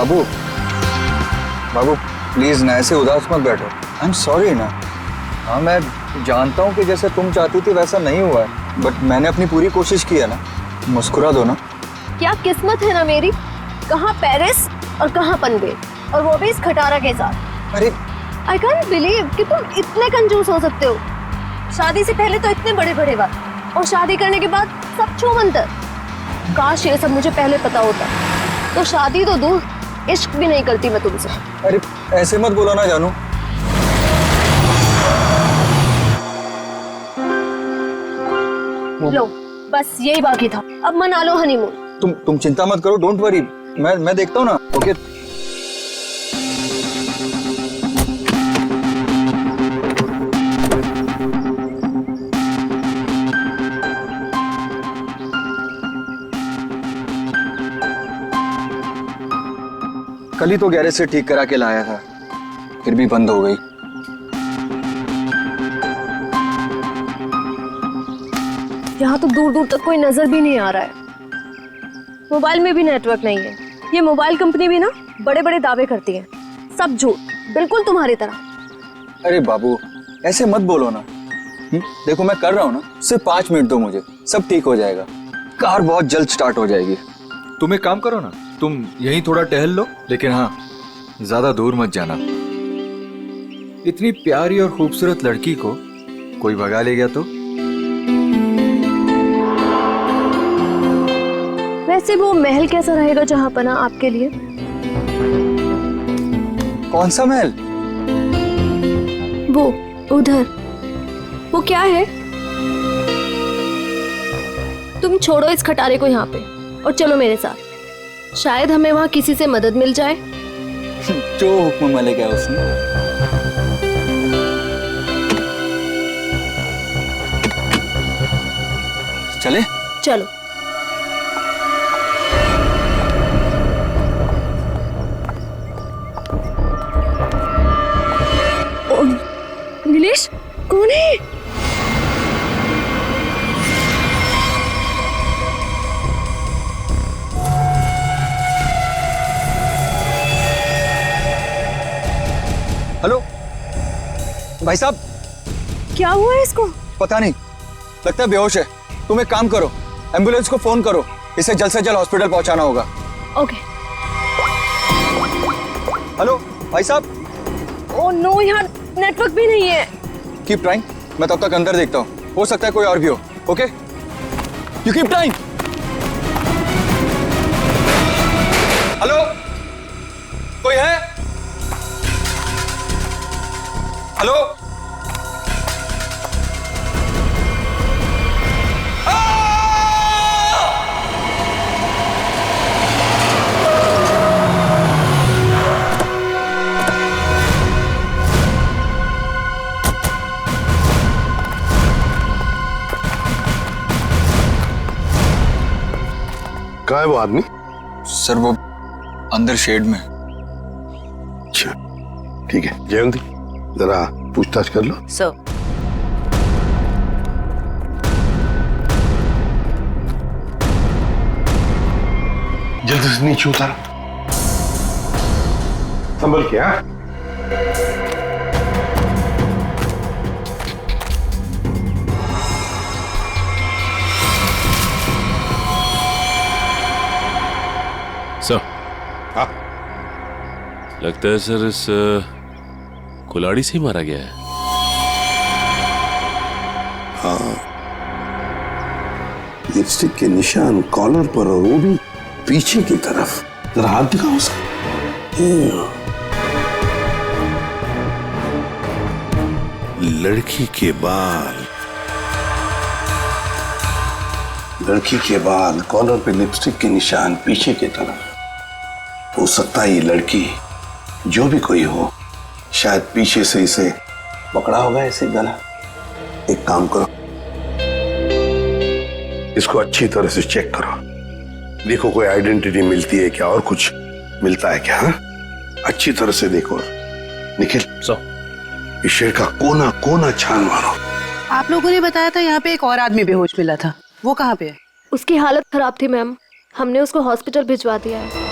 बाबू बाबू please ना ऐसे उदास मत बैठो। आई एम सॉरी ना। हाँ मैं जानता हूँ कि जैसे तुम चाहती थी वैसा नहीं हुआ है, बट मैंने अपनी पूरी कोशिश की है ना। मुस्कुरा दो ना। क्या किस्मत है ना मेरी, कहाँ पेरिस और कहाँ पनवेल, और वो भी इस खटारा के साथ। अरे आई कांट बिलीव कि तुम इतने कंजूस हो सकते हो। शादी से पहले तो इतने बड़े बड़े बात, और शादी करने के बाद सब छूमंतर। काश ये सब मुझे पहले पता होता, तो शादी तो दूर, इश्क भी नहीं करती मैं तुमसे। अरे ऐसे मत बोलो ना जानू। लो बस यही बाकी था, अब मना लो हनीमून। तुम चिंता मत करो, डोंट वरी। मैं देखता हूँ ना। ओके कल ही तो गैरेज से ठीक करा के लाया था, फिर भी बंद हो गई। यहाँ तो दूर दूर तक कोई नजर भी नहीं आ रहा है। मोबाइल में भी नेटवर्क नहीं है। ये मोबाइल कंपनी भी ना बड़े बड़े दावे करती है, सब झूठ, बिल्कुल तुम्हारी तरह। अरे बाबू ऐसे मत बोलो ना। देखो मैं कर रहा हूँ ना, सिर्फ 5 मिनट दो मुझे, सब ठीक हो जाएगा। कार बहुत जल्द स्टार्ट हो जाएगी। तुम एक काम करो ना, तुम यहीं थोड़ा टहल लो, लेकिन हाँ ज्यादा दूर मत जाना। इतनी प्यारी और खूबसूरत लड़की को कोई भगा ले गया तो? वैसे वो महल कैसा रहेगा जहाँ पना आपके लिए? कौन सा महल? वो उधर, वो क्या है? तुम छोड़ो इस खटारे को यहाँ पे और चलो मेरे साथ, शायद हमें वहाँ किसी से मदद मिल जाए। जो हुक्म मलिक है उसने। चले चलो। नीलेश कौन है? हेलो भाई साहब। क्या हुआ है इसको? पता नहीं, लगता है बेहोश है। तुम एक काम करो, एम्बुलेंस को फोन करो, इसे जल्द से जल्द हॉस्पिटल पहुंचाना होगा। ओके। हेलो भाई साहब। ओह नो, यहाँ नेटवर्क भी नहीं है। कीप ट्राइंग, मैं तब तक अंदर देखता हूँ, हो सकता है कोई और भी हो। Okay you keep trying. Hello कोई है? हेलो कहाँ है वो आदमी? सर वो अंदर शेड में। अच्छा ठीक है, जयंती जरा पूछताछ कर लो। सर जल्दी से नीचे उतारो, संभल के। हाँ सर। हाँ लगता है सर इस कुल्हाड़ी से ही मारा गया है। हाँ, लिपस्टिक के निशान कॉलर पर, और वो भी पीछे की तरफ। जरा हाथ दिखाओ उसका। लड़की के बाल, लड़की के बाल, कॉलर पे लिपस्टिक के निशान पीछे की तरफ। हो सकता है ये लड़की, जो भी कोई हो, शायद पीछे से इसे पकड़ा होगा ऐसे गला। एक काम करो, इसको अच्छी तरह से चेक करो, देखो कोई आइडेंटिटी मिलती है क्या, और कुछ मिलता है क्या। हा? अच्छी तरह से देखो निखिल। इस शेर का कोना कोना छान मारो। आप लोगों ने बताया था यहाँ पे एक और आदमी बेहोश मिला था, वो कहाँ पे है? उसकी हालत खराब थी मैम, हमने उसको हॉस्पिटल भिजवा दिया है।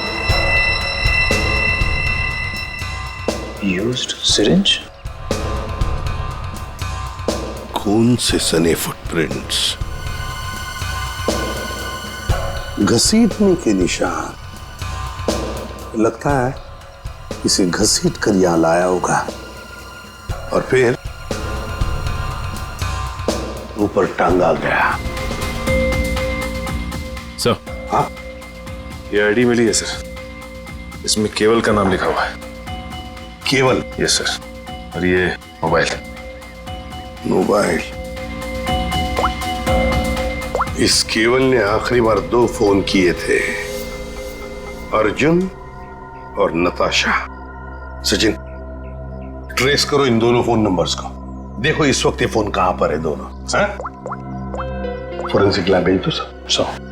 Used syringe? खून से सने फुटप्रिंट्स, घसीटने के निशान। लगता है इसे घसीट कर यहां लाया होगा और फिर ऊपर टांगा गया। सर, हाँ, ये आईडी मिली है सर। इसमें केवल का नाम लिखा हुआ है। केवल? Yes sir. और ये मोबाइल। मोबाइल। इस केवल ने आखिरी बार 2 फोन किए थे, अर्जुन और नताशा। सचिन, ट्रेस करो इन दोनों फोन नंबर्स को। देखो इस वक्त ये फोन कहां पर है दोनों। फोरेंसिक लैब भेज दो सर।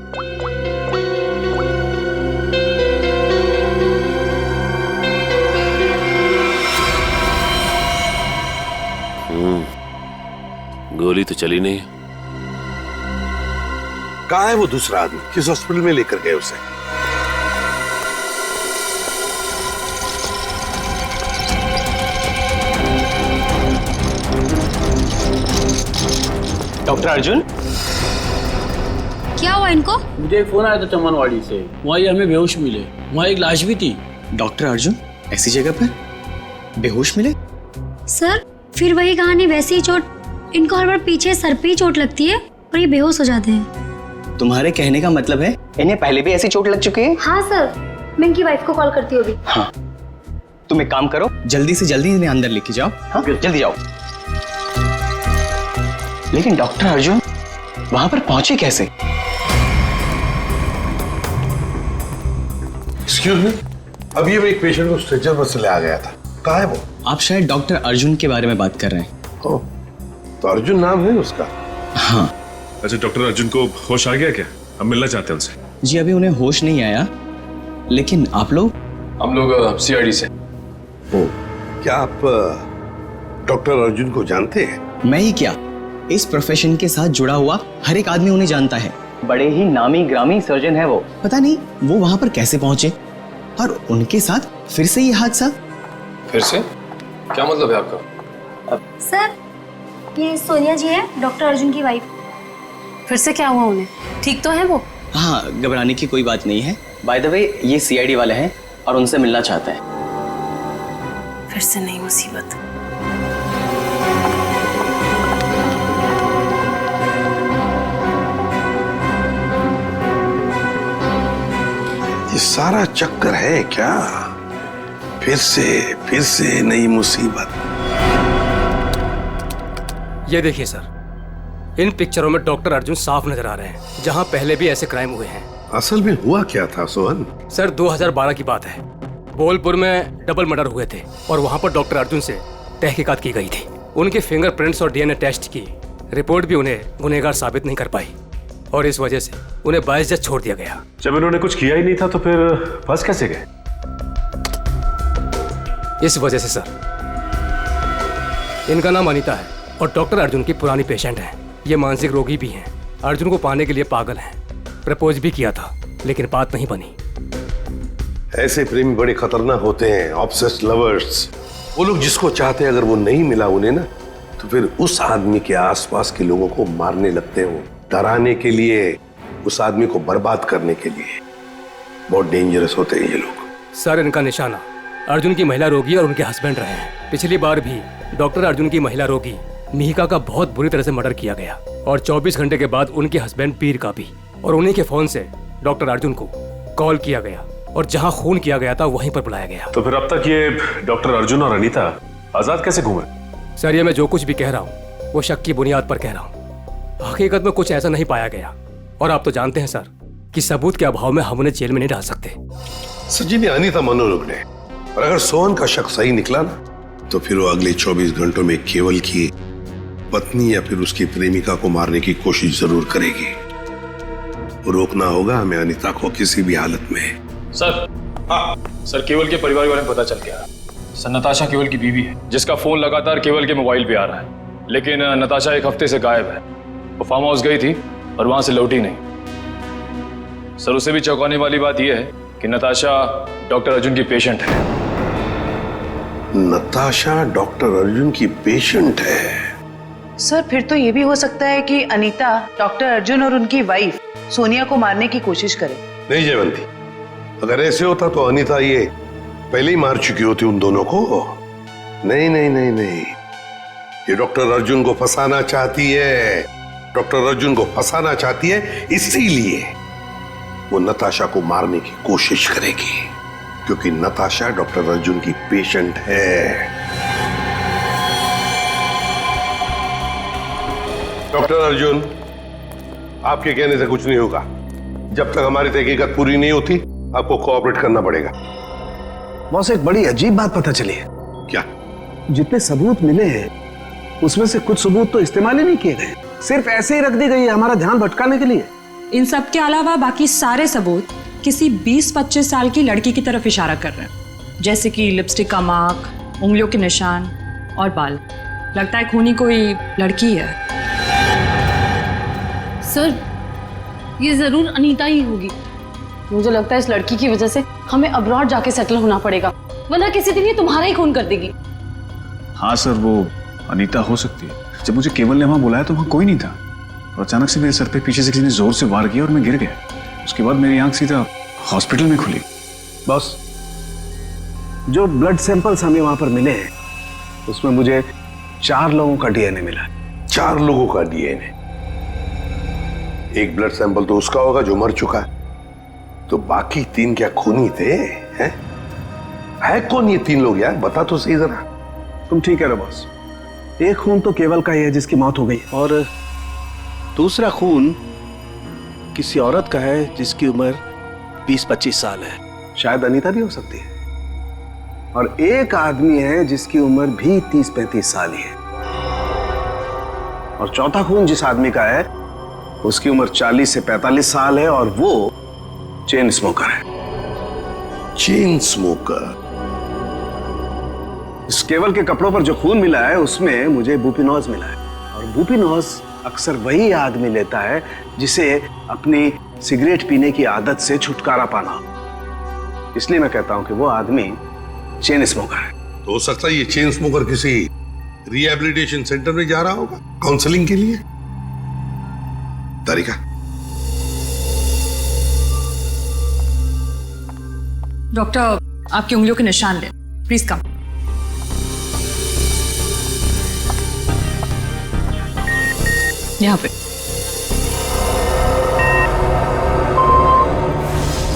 गोली तो चली नहीं। कहां है वो दूसरा आदमी? किस हॉस्पिटल में लेकर गए उसे? डॉक्टर अर्जुन, क्या हुआ इनको? मुझे एक फोन आया था चमनवाड़ी से। वहाँ ये हमें बेहोश मिले। वहाँ एक लाश भी थी। डॉक्टर अर्जुन ऐसी जगह पर बेहोश मिले? सर फिर वही कहानी, वैसी ही चोट। इनको हर बार पीछे सर पे ही चोट लगती है और ये बेहोश हो जाते हैं। तुम्हारे कहने का मतलब है इन्हें पहले भी ऐसी चोट लग चुकी है? हाँ सर, मैं इनकी वाइफ को कॉल करती हूँ अभी। हाँ, तुम एक काम करो, जल्दी से जल्दी इन्हें अंदर लेके जाओ। हाँ, जल्दी जाओ। लेकिन डॉक्टर अर्जुन वहां पर पहुंचे कैसे? एक्सक्यूज मी, अभी एक पेशेंट को स्ट्रेचर पर से ले आ गया था। कहाँ है वो? आप शायद डॉक्टर अर्जुन के बारे में बात कर रहे हैं। ओ, तो अर्जुन नाम है उसका? हाँ। अच्छा, डॉक्टर अर्जुन को होश आ गया क्या? हम मिलना चाहते हैं उनसे। जी अभी उन्हें होश नहीं आया, लेकिन आप लोग? हम लोग सीआईडी से। ओ, क्या आप डॉक्टर अर्जुन को जानते हैं? मैं ही क्या, इस प्रोफेशन के साथ जुड़ा हुआ हर एक आदमी उन्हें जानता है। बड़े ही नामी ग्रामी सर्जन है वो। पता नहीं वो वहां पर कैसे पहुंचे और उनके साथ फिर से ये हादसा। फिर से? क्या मतलब है आपका? सर ये सोनिया जी है, डॉक्टर अर्जुन की वाइफ। फिर से क्या हुआ उन्हें? ठीक तो है वो? हाँ, घबराने की कोई बात नहीं है। बाय द वे ये सीआईडी वाले हैं और उनसे मिलना चाहते हैं। फिर से नई मुसीबत। ये सारा चक्कर है क्या? फिर से नई मुसीबत। ये देखिए सर, इन पिक्चरों में डॉक्टर अर्जुन साफ नजर आ रहे हैं, जहां पहले भी ऐसे क्राइम हुए हैं। असल में हुआ क्या था सोहन? सर 2012 की बात है। बोलपुर में डबल मर्डर हुए थे और वहां पर डॉक्टर अर्जुन से तहकीकात की गई थी। उनके फिंगरप्रिंट्स और डीएनए टेस्ट की रिपोर्ट भी उन्हें गुनहगार साबित नहीं कर पाई और इस वजह से उन्हें बाइज्जत छोड़ दिया गया। जब इन्होंने कुछ किया ही नहीं था तो फिर फंस कैसे गए? इस वजह से सर, इनका नाम अनीता है और डॉक्टर अर्जुन की पुरानी पेशेंट है। ये मानसिक रोगी भी हैं। अर्जुन को पाने के लिए पागल हैं। प्रपोज भी किया था लेकिन बात नहीं बनी। ऐसे प्रेमी बड़े खतरनाक होते हैं, ऑब्सेस्ड लवर्स। वो लोग जिसको चाहते हैं अगर वो नहीं मिला उन्हें ना, तो फिर उस आदमी के आसपास के लोगों को मारने लगते हैं, डराने के लिए, उस आदमी को बर्बाद करने के लिए। बहुत डेंजरस होते हैं ये लोग। सर इनका निशाना अर्जुन की महिला रोगी और उनके हस्बैंड रहे हैं। पिछली बार भी डॉक्टर अर्जुन की महिला रोगी मिहिका का बहुत बुरी तरह से मर्डर किया गया और 24 घंटे के बाद उनके हस्बैंड पीर का भी। और उन्हीं के फोन से डॉक्टर अर्जुन को कॉल किया गया और जहां खून किया गया था वहीं पर बुलाया गया। तो फिर अब तक ये डॉक्टर अर्जुन और अनीता आजाद कैसे घूमे? सर ये मैं जो कुछ भी कह रहा हूँ वो शक की बुनियाद पर कह रहा हूँ। हकीकत में कुछ ऐसा नहीं पाया गया और आप तो जानते हैं सर कि सबूत के अभाव में हम उन्हें जेल में नहीं डाल सकते। सचिन ने अनीता मनोरोग ने, और अगर सोहन का शक सही निकला ना, तो फिर वो अगले 24 घंटों में केवल की पत्नी या फिर उसकी प्रेमिका को मारने की कोशिश जरूर करेगी। रोकना होगा हमें अनीता को किसी भी हालत में। सर, हाँ सर, केवल के परिवार वाले पता चल गया। सर नताशा केवल की बीवी है जिसका फोन लगातार केवल के मोबाइल पे आ रहा है, लेकिन नताशा 1 हफ्ते से गायब है। वो फार्म हाउस गई थी और वहां से लौटी नहीं। सर उसे भी चौंकाने वाली बात यह है कि नताशा डॉक्टर अर्जुन की पेशेंट है। नताशा डॉक्टर अर्जुन की पेशेंट है। सर फिर तो ये भी हो सकता है कि अनीता डॉक्टर अर्जुन और उनकी वाइफ सोनिया को मारने की कोशिश करे। नहीं जयवंती, अगर ऐसे होता तो अनीता ये पहले ही मार चुकी होती उन दोनों को। नहीं नहीं नहीं नहीं, ये डॉक्टर अर्जुन को फंसाना चाहती है। डॉक्टर अर्जुन को फंसाना चाहती है, इसीलिए वो नताशा को मारने की कोशिश करेगी, क्योंकि नताशा डॉक्टर अर्जुन की पेशेंट है। डॉक्टर अर्जुन, आपके कहने से कुछ नहीं होगा। जब तक हमारी तहकीकात पूरी नहीं होती, आपको कोऑपरेट करना पड़ेगा। बॉस, एक बड़ी अजीब बात पता चली है। क्या? जितने सबूत मिले हैं उसमें से कुछ सबूत तो इस्तेमाल ही नहीं किए गए, सिर्फ ऐसे ही रख दी गई है हमारा ध्यान भटकाने के लिए। इन सब के अलावा बाकी सारे सबूत किसी 20-25 साल की लड़की की तरफ इशारा कर रहे हैं, जैसे कि लिपस्टिक का मार्क, उंगलियों के निशान और बाल। लगता है खूनी कोई लड़की है। सर, ये जरूर अनीता ही होगी। मुझे लगता है इस लड़की की वजह से हमें अब्रॉड जाके सेटल होना पड़ेगा, वरना किसी दिन ये तुम्हारा ही खून कर देगी। हाँ सर, वो अनीता हो सकती है। जब मुझे केवल ने वहां बुलाया तो वहां कोई नहीं था, और अचानक से मेरे सर पे पीछे से किसी ने जोर से वार किया और मैं गिर गया। उसके बाद मेरी आंख सीधा हॉस्पिटल में खुली। बॉस, जो ब्लड सैंपल्स हमें वहां पर मिले हैं उसमें मुझे 4 लोगों का डीएनए मिला। 4 लोगों का डीएनए? एक ब्लड सैंपल तो उसका होगा जो मर चुका है, तो बाकी 3 क्या खूनी थे? हैं? है कौन ये 3 लोग यार, बता तो सही जरा। तुम ठीक है बॉस, एक खून तो केवल का ही है जिसकी मौत हो गई, और दूसरा खून किसी औरत का है जिसकी उम्र 20-25 साल है। शायद अनीता भी हो सकती है। और एक आदमी है जिसकी उम्र भी 30-35 साल ही है। और चौथा खून जिस आदमी का है उसकी उम्र 40 से 45 साल है, और वो चेन स्मोकर है। Chain smoker? इस केवल के कपड़ों पर जो खून मिला है उसमें मुझे बुपिनोज मिला है, और बुपिनोज अक्सर वही आदमी लेता है जिसे अपनी सिगरेट पीने की आदत से छुटकारा पाना। इसलिए मैं कहता हूं कि वो आदमी चेन स्मोकर है। तो हो सकता है ये चेन स्मोकर किसी रिहैबिलिटेशन सेंटर में जा रहा होगा काउंसलिंग के लिए। तारिका, डॉक्टर, आपकी उंगलियों के निशान ले, प्लीज कम। यहाँ पे।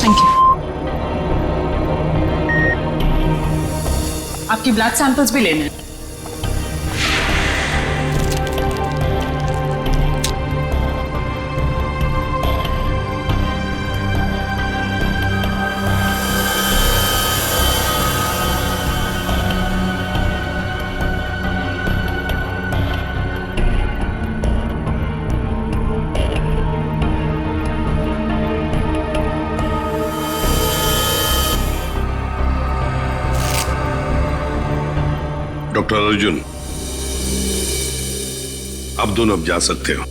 Thank you. आपकी ब्लड सैंपल्स भी लेने हैं। डॉक्टर अर्जुन, अब दोनों अब जा सकते हो,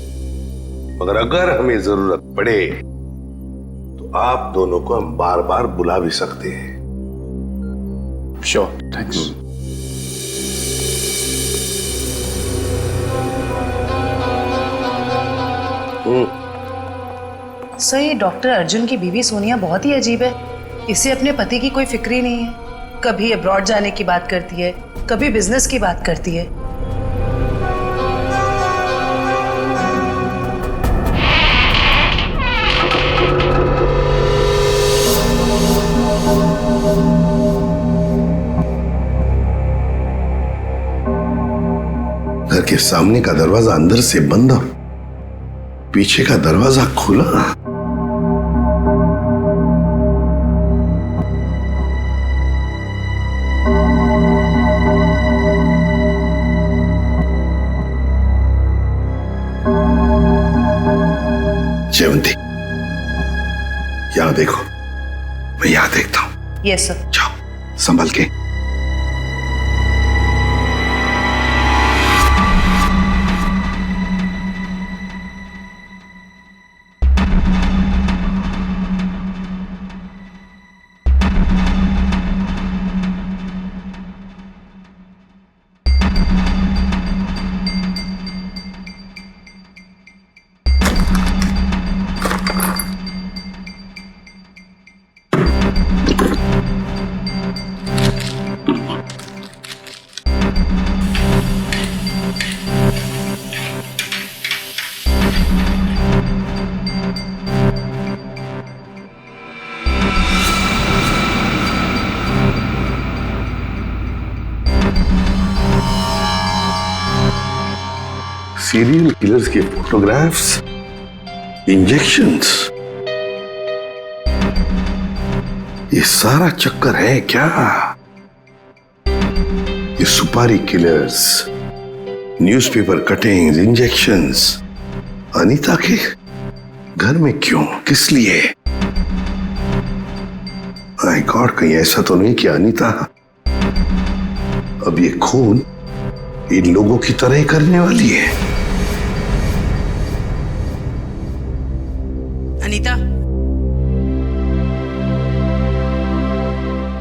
मगर अगर हमें जरूरत पड़े तो आप दोनों को हम बार बार बुला भी सकते हैं। Sure, thanks. सर, ये डॉक्टर अर्जुन की बीवी सोनिया बहुत ही अजीब है। इसे अपने पति की कोई फिक्र ही नहीं है। कभी अब्रॉड जाने की बात करती है, कभी बिजनेस की बात करती है। घर के सामने का दरवाजा अंदर से बंद और पीछे का दरवाजा खुला। जयवंती, यहां देखो, मैं यहां देखता हूं। Yes sir. जाओ, संभल के। सीरियल किलर्स के फोटोग्राफ्स, इंजेक्शंस, ये सारा चक्कर है क्या? ये सुपारी killers, newspaper cuttings, injections Anita के घर में क्यों, किस लिए? माय गॉड, कहीं ऐसा तो नहीं कि अनीता अब ये खून इन लोगों की तरह ही करने वाली है? अनीता,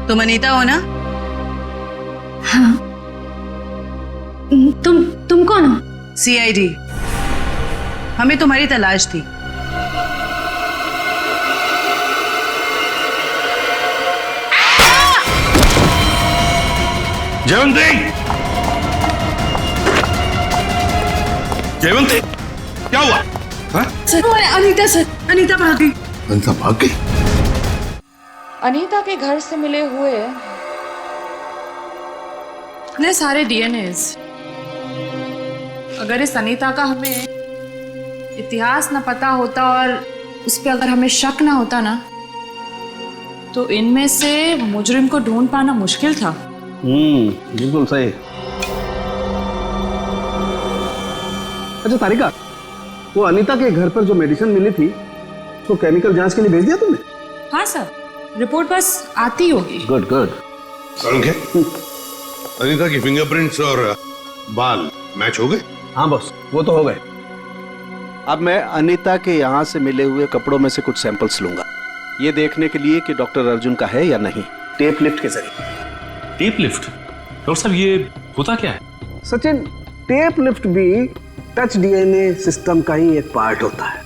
तुम अनीता हो ना? हाँ। तुम कौन हो? सीआईडी, हमें तुम्हारी तलाश थी। जयवंती, जयवंती, क्या हुआ? सर, अनीता भाग गई। अनीता भाग गई? अनीता के घर से मिले हुए इतने सारे डीएनएस, अगर इस अनीता का हमें इतिहास न पता होता और उस पर अगर हमें शक ना होता ना, तो इनमें से मुजरिम को ढूंढ पाना मुश्किल था। बिल्कुल सही। अच्छा तारिका, वो अनीता के घर पर जो मेडिसिन मिली थी तो केमिकल जांच के लिए भेज दिया तुमने? हाँ सर, रिपोर्ट बस आती होगी। Good good. अनीता की फिंगरप्रिंट्स और बाल मैच हो गए? हाँ बॉस, वो तो हो गए। अब मैं अनीता के यहाँ से मिले हुए कपड़ों में से कुछ सैंपल्स लूंगा, ये देखने के लिए कि डॉक्टर अर्जुन का है या नहीं, टेप लिफ्ट के जरिए। Tape lift? डॉक्टर साहब ये होता क्या है? सचिन, टेप लिफ्ट भी टच डीएनए सिस्टम का ही एक पार्ट होता है।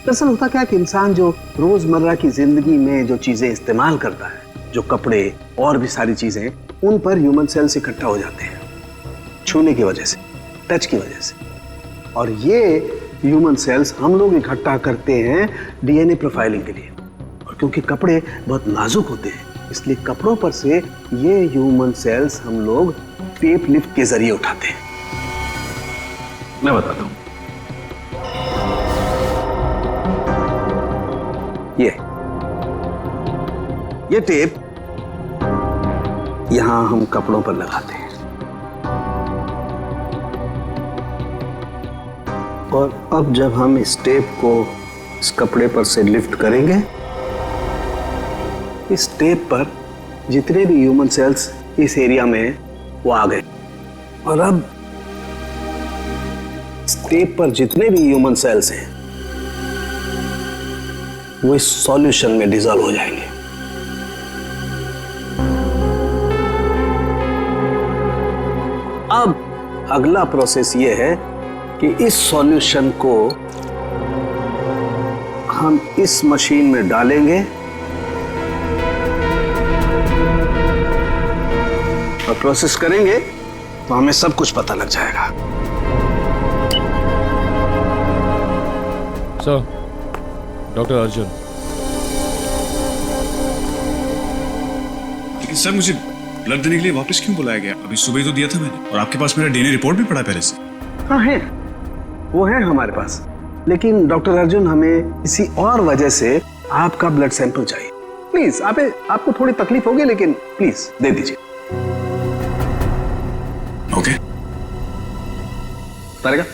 दरअसल होता क्या कि इंसान जो रोजमर्रा की जिंदगी में जो चीजें इस्तेमाल करता है, जो कपड़े और भी सारी चीजें, उन पर ह्यूमन सेल्स इकट्ठा हो जाते हैं छूने की वजह से, टच की वजह से। और ये ह्यूमन सेल्स हम लोग इकट्ठा करते हैं डीएनए प्रोफाइलिंग के लिए। और क्योंकि कपड़े बहुत नाजुक होते हैं, इसलिए कपड़ों पर से ये ह्यूमन सेल्स हम लोग टेप लिफ्ट के जरिए उठाते हैं। मैं बताता हूं, ये टेप यहां हम कपड़ों पर लगाते हैं और अब जब हम इस टेप को इस कपड़े पर से लिफ्ट करेंगे, इस टेप पर जितने भी ह्यूमन सेल्स इस एरिया में वो आ गए। और अब इस टेप पर जितने भी ह्यूमन सेल्स हैं वो इस सॉल्यूशन में डिसॉल्व हो जाएंगे। अब अगला प्रोसेस ये है कि इस सॉल्यूशन को हम इस मशीन में डालेंगे और प्रोसेस करेंगे तो हमें सब कुछ पता लग जाएगा। Sir, doctor Arjun. लेकिन सर, मुझे ब्लड देने के लिए वापस क्यों बुलाया गया? अभी सुबह ही तो दिया था मैंने, और आपके पास मेरा डीएनए रिपोर्ट भी पड़ा पहले से। हाँ है, वो है हमारे पास, लेकिन डॉक्टर अर्जुन हमें किसी और वजह से आपका ब्लड सैंपल चाहिए। प्लीज, आपको थोड़ी तकलीफ होगी, लेकिन प्लीज दे दीजिए। ओके तारिका,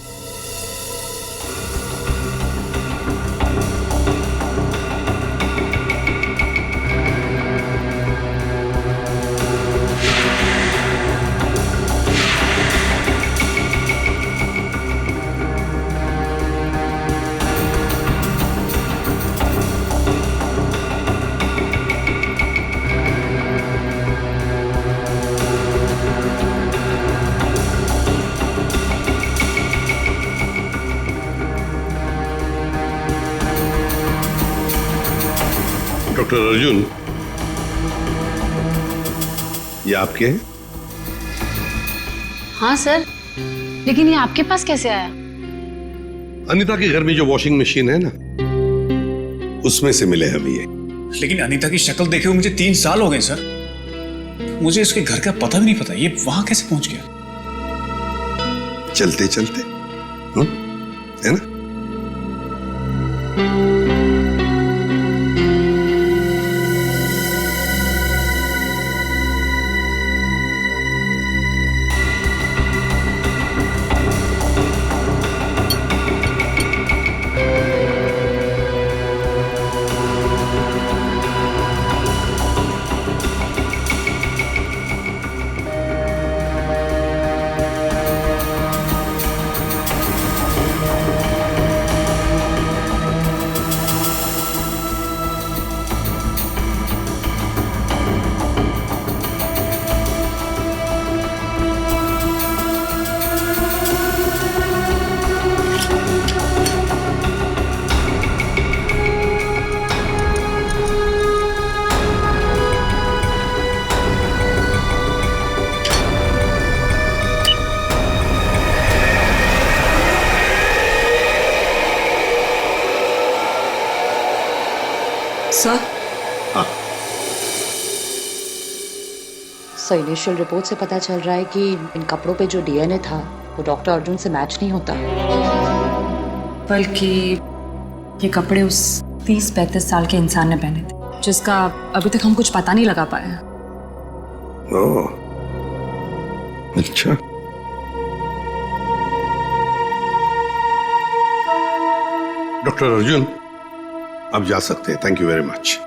डॉक्टर अर्जुन, ये आपके हैं? हाँ सर, लेकिन ये आपके पास कैसे आया? अनीता के घर में जो वॉशिंग मशीन है ना, उसमें से मिले हमें ये। लेकिन अनीता की शक्ल देखे हुए मुझे 3 साल हो गए सर। मुझे इसके घर का पता भी नहीं पता, ये वहां कैसे पहुंच गया? चलते चलते है ना? सर इनिशियल रिपोर्ट से पता चल रहा है कि इन कपड़ों पे जो डीएनए था वो डॉक्टर अर्जुन से मैच नहीं होता, बल्कि ये कपड़े उस 30-35 साल के इंसान ने पहने थे, जिसका अभी तक हम कुछ पता नहीं लगा पाए। ओह, अच्छा। डॉक्टर अर्जुन, आप जा सकते हैं। Thank you very much.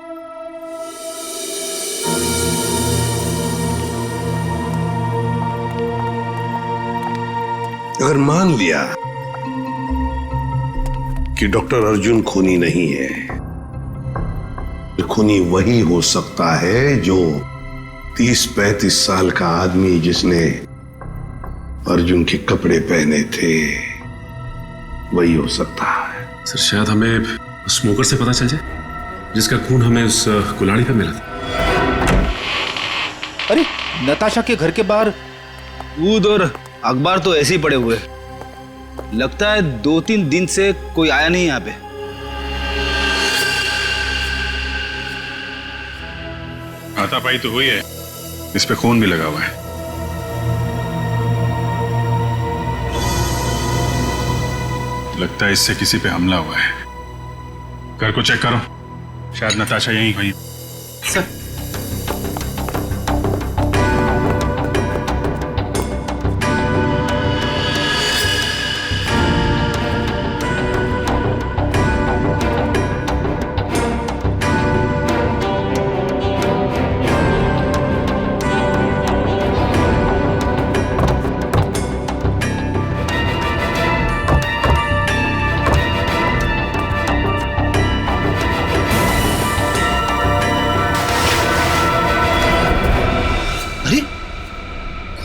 अगर मान लिया कि डॉक्टर अर्जुन खूनी नहीं है, तो खूनी वही हो सकता है जो 30-35 साल का आदमी जिसने अर्जुन के कपड़े पहने थे, वही हो सकता है। सर शायद हमें स्मोकर से पता चल जाए जिसका खून हमें उस कुल्हाड़ी पे मिला था। अरे नताशा के घर के बाहर दूध और अखबार तो ऐसे ही पड़े हुए, लगता है 2-3 दिन से कोई आया नहीं यहाँ पे। हाथापाई तो हुई है, इस पे खून भी लगा हुआ है। लगता है इससे किसी पे हमला हुआ है। घर को चेक करो, शायद नताशा यहीं हुई। सर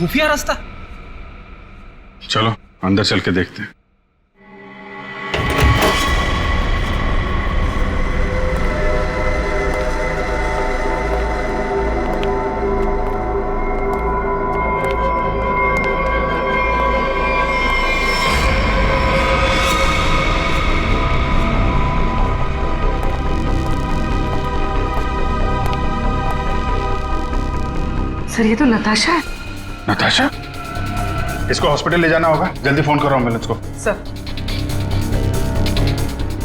खुफिया रास्ता। चलो अंदर चल के देखते हैं। सर ये तो नताशा है। नताशा? इसको हॉस्पिटल ले जाना होगा, जल्दी फोन करो एम्बुलेंस को। सर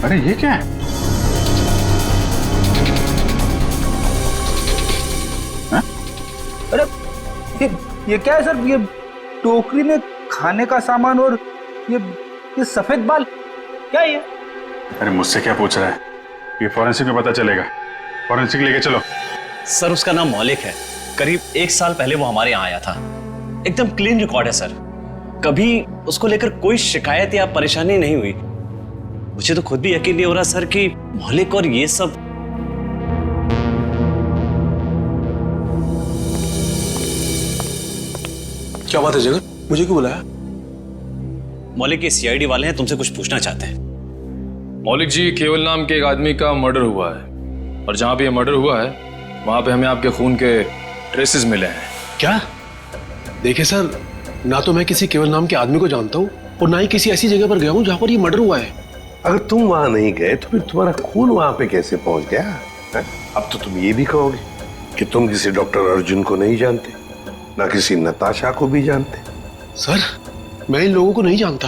अरे ये क्या है? हा? अरे ये क्या है सर? ये टोकरी में खाने का सामान और ये सफेद बाल क्या है ये? अरे मुझसे क्या पूछ रहा है? ये फॉरेंसिक में पता चलेगा। फॉरेंसिक लेके चलो। सर उसका नाम मौलिक है, करीब 1 साल पहले वो हमारे यहाँ आया था। एकदम क्लीन रिकॉर्ड है सर, कभी उसको लेकर कोई शिकायत या परेशानी नहीं हुई। मुझे तो खुद भी यकीन नहीं हो रहा सर कि मौलिक और ये सब। क्या बात है जगन, मुझे क्यों बुलाया? मौलिक के सीआईडी वाले हैं, तुमसे कुछ पूछना चाहते हैं। मौलिक जी, केवल नाम के एक आदमी का मर्डर हुआ है और जहां पे ये मर्डर हुआ है वहां पे हमें आपके खून के ट्रेसेस मिले हैं। क्या? देखिए सर, ना तो मैं किसी केवल नाम के आदमी को जानता हूँ और ना ही किसी ऐसी जगह पर गया हूँ जहाँ पर ये मर्डर हुआ है। अगर तुम वहां नहीं गए तो फिर तुम्हारा खून वहां पे कैसे पहुंच गया है? अब तो तुम ये भी कहोगे कि तुम किसी डॉक्टर अर्जुन को नहीं जानते, ना किसी नताशा को भी जानते। सर मैं इन लोगों को नहीं जानता।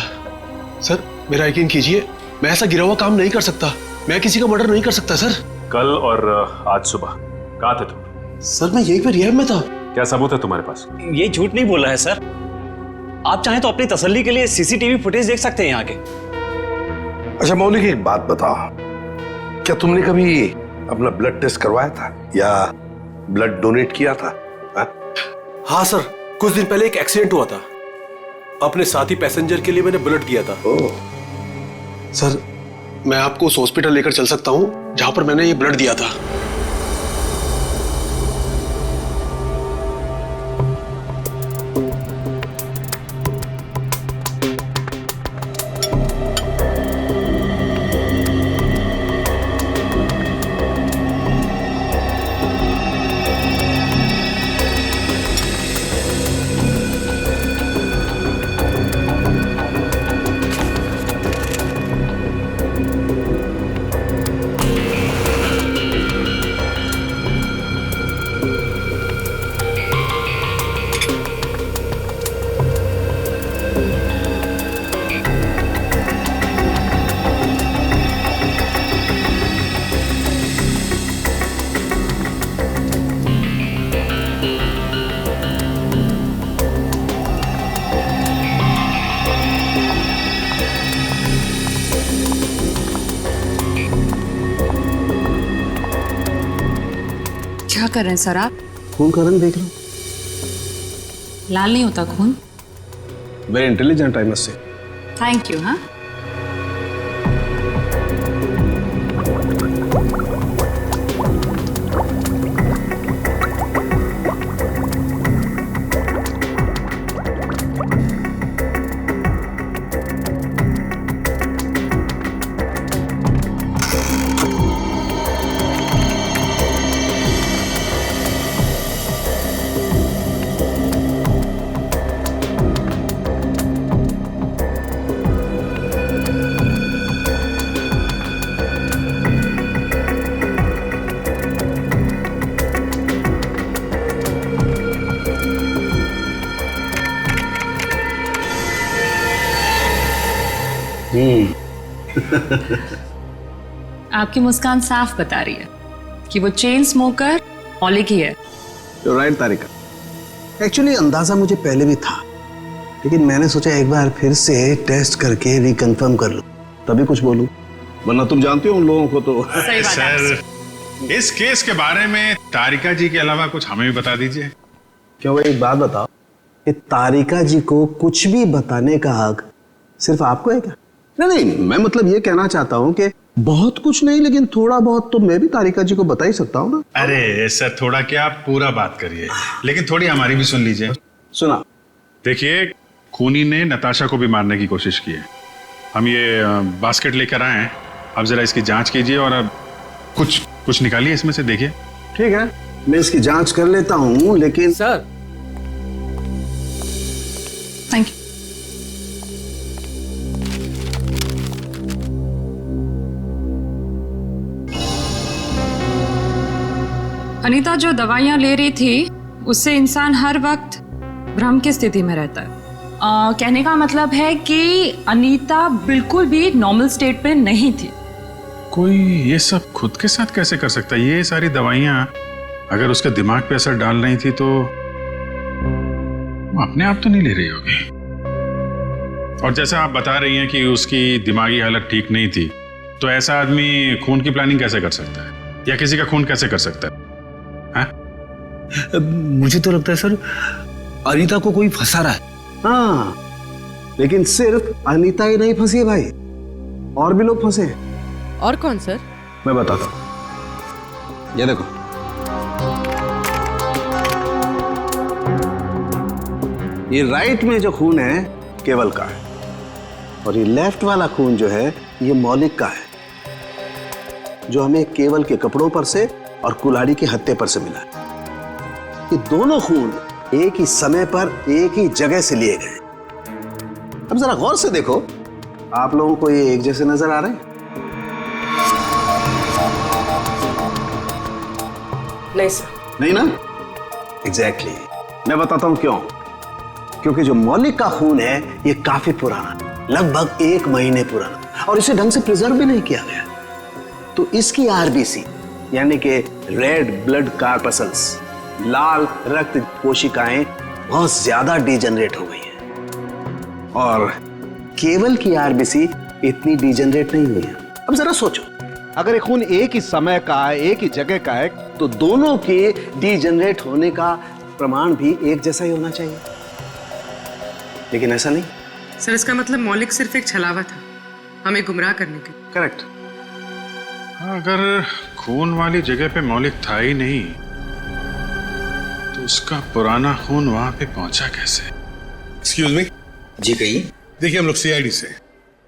सर मेरा यकीन कीजिए, मैं ऐसा गिरा हुआ काम नहीं कर सकता। मैं किसी का मर्डर नहीं कर सकता सर। कल और आज सुबह कहाँ थे तुम? सर मैं यहीं पर रिहैब में था। क्या सबूत है तुम्हारे पास? ये झूठ नहीं बोला है सर। आप चाहें तो अपनी तसल्ली के लिए सीसीटीवी फुटेज देख सकते हैं यहाँ के। अच्छा मौलिक, एक बात बताओ, क्या तुमने कभी अपना ब्लड टेस्ट करवाया था या ब्लड डोनेट किया था? हाँ सर, कुछ दिन पहले एक एक्सीडेंट हुआ था। अपने साथी पैसेंजर के लिए मैंने ब्लड दिया था। सर मैं आपको उस हॉस्पिटल लेकर चल सकता हूँ जहां पर मैंने ये ब्लड दिया था। क्या कर रहे हैं सर आप? खून का रंग देख रहा हूँ। लाल नहीं होता खून। Very intelligent I must say. Thank you. हाँ आपकी मुस्कान साफ बता रही है कि वो चेन स्मोकर मौलिक ही है। राइट तारिका। एक्चुअली अंदाजा मुझे पहले भी था, लेकिन मैंने सोचा एक बार फिर से टेस्ट करके रिकंफर्म कर लूं, तभी कुछ बोलूं, वरना तुम जानते हो उन लोगों को तो। सही बात है। सर इस केस के बारे में तारिका जी के अलावा कुछ हमें भी बता दीजिए। क्या वो एक बात बताओ कि तारिका जी को कुछ भी बताने का हक सिर्फ आपको है क्या? नहीं, मैं मतलब ये कहना चाहता हूँ कि बहुत कुछ नहीं, लेकिन थोड़ा बहुत तो मैं भी तारिका जी को बता ही सकता हूँ ना। अरे सर थोड़ा क्या, आप पूरा बात करिए, लेकिन थोड़ी हमारी भी सुन लीजिए। सुना। देखिए, खूनी ने नताशा को भी मारने की कोशिश की है। हम ये बास्केट लेकर आए हैं, अब जरा इसकी जांच कीजिए और अब कुछ निकालिए इसमें से, देखिए। ठीक है, मैं इसकी जांच कर लेता हूँ, लेकिन सर थैंक यू। अनीता जो दवाइयाँ ले रही थी उससे इंसान हर वक्त भ्रम की स्थिति में रहता है। कहने का मतलब है कि अनीता बिल्कुल भी नॉर्मल स्टेट पे नहीं थी। कोई ये सब खुद के साथ कैसे कर सकता है? ये सारी दवाइयाँ अगर उसके दिमाग पे असर डाल रही थी तो वो अपने आप तो नहीं ले रही होगी। और जैसा आप बता रही हैं कि उसकी दिमागी हालत ठीक नहीं थी, तो ऐसा आदमी खून की प्लानिंग कैसे कर सकता है या किसी का खून कैसे कर सकता है? मुझे तो लगता है सर अनीता को कोई फंसा रहा है। हाँ, लेकिन सिर्फ अनीता ही नहीं फंसी है भाई, और भी लोग फंसे हैं। और कौन सर? मैं बताता हूं, ये देखो। ये राइट में जो खून है केवल का है, और ये लेफ्ट वाला खून जो है ये मौलिक का है, जो हमें केवल के कपड़ों पर से और कुल्हाड़ी के हत्थे पर से मिला है। ये दोनों खून एक ही समय पर एक ही जगह से लिए गए। अब जरा गौर से देखो, आप लोगों को ये एक जैसे नजर आ रहे हैं? नहीं सर। नहीं ना? एग्जैक्टली। मैं बताता हूं क्यों। क्योंकि जो मौलिक का खून है ये काफी पुराना है, लगभग 1 महीने पुराना, और इसे ढंग से प्रिजर्व भी नहीं किया गया। तो इसकी आरबीसी यानी कि रेड ब्लड कार्पसल्स, लाल रक्त कोशिकाएं बहुत ज्यादा डिजेनरेट हो गई हैं, और केवल की आरबीसी इतनी डिजेनरेट नहीं हुई है। अब जरा सोचो, अगर ये खून एक ही समय का है, एक ही जगह का है, तो दोनों के डिजेनरेट होने का प्रमाण भी एक जैसा ही होना चाहिए, लेकिन ऐसा नहीं। सर इसका मतलब मौलिक सिर्फ एक छलावा था हमें गुमराह करने के। करेक्ट। अगर खून वाली जगह पे मौलिक था ही नहीं तो उसका पुराना खून वहां पे पहुंचा कैसे? Excuse me. जी कहिए। देखिए, हम लोग सीआईडी से।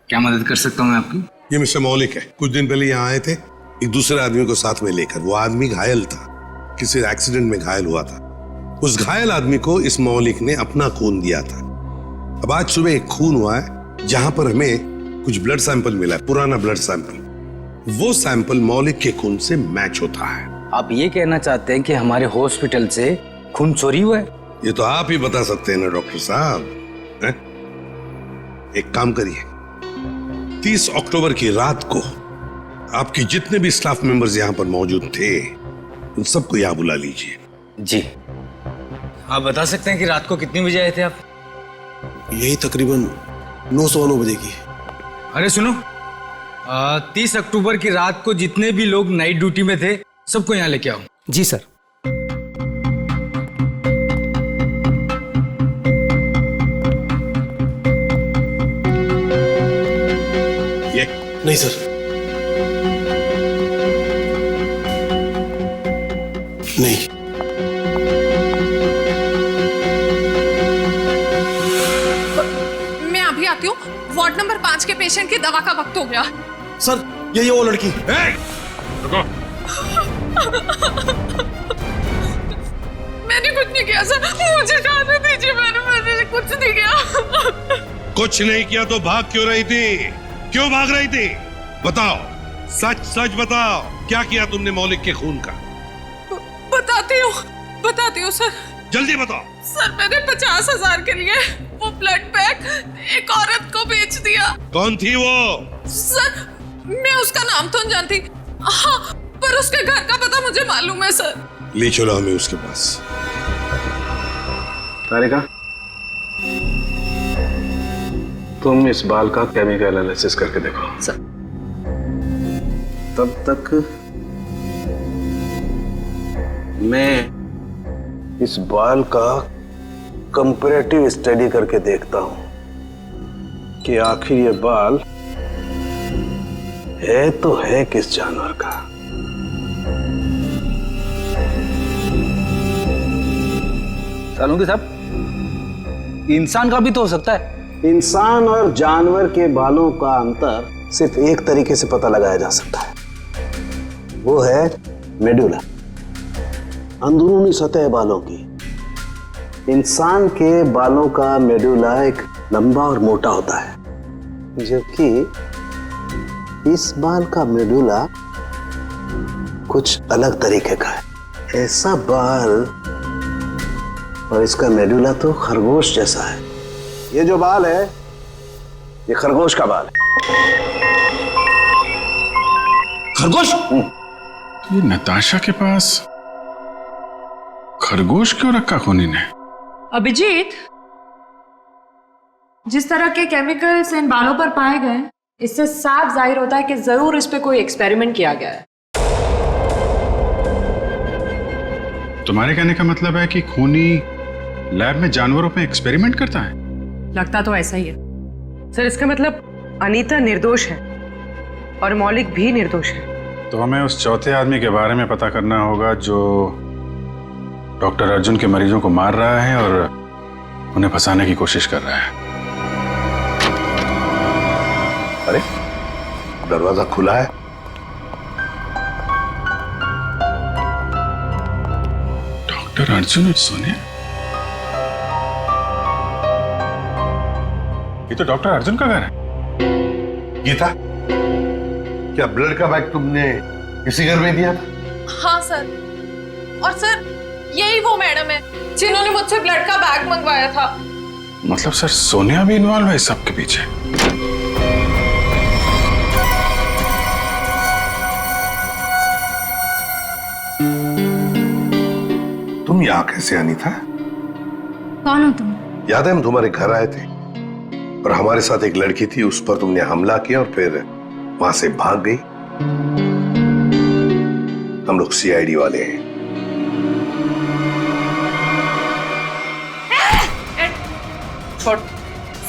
क्या मदद कर सकता हूँ मैं आपकी? ये मिस्टर मौलिक है। कुछ दिन पहले यहाँ आए थे एक दूसरे आदमी को साथ में लेकर। वो आदमी घायल था, किसी एक्सीडेंट में घायल हुआ था। उस घायल आदमी को इस मौलिक ने अपना खून दिया था। अब आज सुबह एक खून हुआ है जहां पर हमें कुछ ब्लड सैंपल मिला है, पुराना ब्लड सैंपल। वो सैंपल मौलिक के खून से मैच होता है। आप ये कहना चाहते हैं कि हमारे हॉस्पिटल से खून चोरी हुआ है? ये तो आप ही बता सकते हैं ना डॉक्टर साहब। हैं? एक काम करिए, 30 अक्टूबर की रात को आपके जितने भी स्टाफ मेंबर्स यहाँ पर मौजूद थे उन सबको यहाँ बुला लीजिए। जी। आप बता सकते हैं कि रात को कितने बजे आए थे आप? यही तकरीबन 9:09 बजे की। अरे सुनो, 30 अक्टूबर की रात को जितने भी लोग नाइट ड्यूटी में थे सबको यहाँ लेके आओ। जी सर। ये नहीं सर, नहीं। मैं अभी आती हूँ। वार्ड नंबर 5 के पेशेंट की दवा का वक्त हो गया। सर यही वो लड़की। मैंने कुछ नहीं किया सर, मुझे जाने दीजिए। मैंने कुछ नहीं किया। कुछ नहीं किया तो भाग क्यों रही थी? क्यों भाग रही थी? बताओ, सच सच बताओ, क्या किया तुमने मौलिक के खून का? बताती हूँ सर। जल्दी बताओ। सर मैंने 50,000 के लिए वो ब्लड पैक एक औरत को बेच दिया। कौन थी वो? सर मैं उसका नाम तो नहीं जानती, हाँ, पर उसके घर का पता मुझे मालूम है सर। ले चलो हमें उसके पास। तारिका, तुम इस बाल का केमिकल एनालिसिस करके देखो। सर। तब तक मैं इस बाल का कंपैरेटिव स्टडी करके देखता हूं कि आखिर ये बाल है तो है किस जानवर का। सालुंगी साहब, इंसान का भी तो हो सकता है। इंसान और जानवर के बालों का अंतर सिर्फ एक तरीके से पता लगाया जा सकता है, वो है मेडुला, अंदरूनी सतह बालों की। इंसान के बालों का मेडुला एक लंबा और मोटा होता है, जबकि इस बाल का मेडुला कुछ अलग तरीके का है। ऐसा बाल और इसका मेडुला तो खरगोश जैसा है। ये जो बाल है ये खरगोश का बाल है। खरगोश? ये नताशा के पास खरगोश क्यों रखा खूनी ने? अभिजीत, जिस तरह के केमिकल्स इन बालों पर पाए गए, इससे साफ जाहिर होता है कि जरूर इस पे कोई एक्सपेरिमेंट किया गया है। तुम्हारे कहने का मतलब है कि खूनी लैब में जानवरों पे एक्सपेरिमेंट करता है? लगता तो ऐसा ही है। सर इसका मतलब अनीता निर्दोष है और मौलिक भी निर्दोष है। तो हमें उस चौथे आदमी के बारे में पता करना होगा जो डॉक्टर अर्जुन के मरीजों को मार रहा है और उन्हें फंसाने की कोशिश कर रहा है। अरे दरवाजा खुला है। डॉक्टर अर्जुन और सोनिया, ये तो डॉक्टर अर्जुन का घर है। गीता, क्या ब्लड का बैग तुमने इसी घर में दिया था? हाँ सर, और सर यही वो मैडम है जिन्होंने मुझसे ब्लड का बैग मंगवाया था। मतलब सर सोनिया भी इन्वॉल्व है इस सब के पीछे? तुम यहाँ कैसे अनीता? कौन हो तुम? याद है हम तुम्हारे घर आए थे और हमारे साथ एक लड़की थी, उस पर तुमने हमला किया और फिर वहां से भाग गई। हम लोग सीआईडी वाले हैं।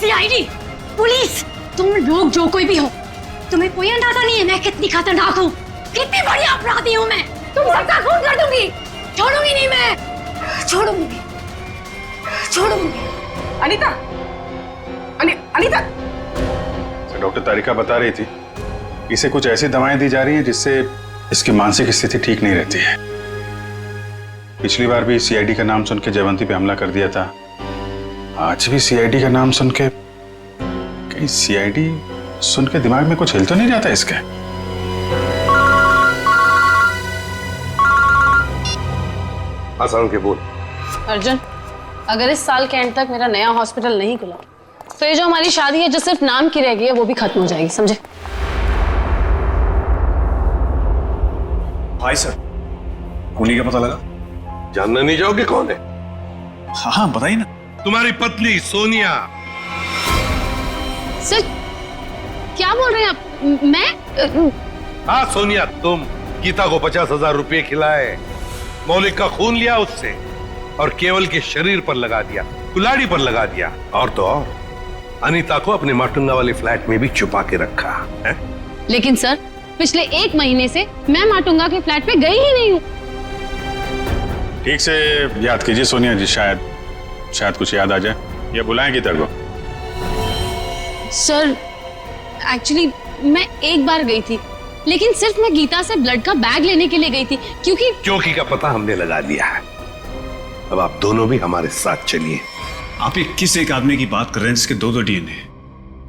सीआईडी, पुलिस, तुम लोग जो कोई भी हो, तुम्हें कोई अंदाजा नहीं है मैं कितनी खतरनाक हूँ, कितनी बड़ी अपराधी हूँ मैं। तुम सबका खून कर दूंगी, छोड़ूंगी नहीं मैं, छोड़ूंगी। अनीता, अनीता। डॉक्टर तारिका बता रही थी इसे कुछ ऐसी दवाएं दी जा रही हैं जिससे इसकी मानसिक स्थिति ठीक नहीं रहती है। पिछली बार भी सीआईडी का नाम सुन के जयवंती पे हमला कर दिया था, आज भी सीआईडी का नाम सुन के, कहीं सीआईडी सुन के दिमाग में कुछ हिल तो नहीं जाता इसके? आसान के बोल। अर्जुन, अगर इस साल के एंड तक मेरा नया हॉस्पिटल नहीं खुला तो ये जो हमारी शादी है जो सिर्फ नाम की रह गई है वो भी खत्म हो जाएगी, समझे? भाई सर, खूनी का पता लगा? जानना नहीं चाहोगे कौन है? हाँ बताइए ना। तुम्हारी पत्नी सोनिया। सर क्या बोल रहे हैं आप? मैं? हाँ सोनिया, तुम गीता को 50,000 रुपए खिलाए, मौलिक का खून लिया उससे और केवल के शरीर पर लगा दिया, कुल्हाड़ी पर लगा दिया, और तो और अनीता को अपने माटुंगा वाले फ्लैट में भी छुपा के रखा है? लेकिन सर पिछले 1 महीने से मैं माटुंगा के फ्लैट पे गई ही नहीं हूँ। ठीक से याद कीजिए सोनिया जी, शायद कुछ याद आ जाए या बुलाएं गीता को। सर एक्चुअली मैं एक बार गई थी, लेकिन सिर्फ मैं गीता से ब्लड का बैग लेने के लिए गई थी, क्योंकि का पता हमने लगा लिया है। अब आप दोनों भी हमारे साथ चलिए। आप ये किस एक आदमी की बात कर रहे हैं जिसके 2 डीएनए?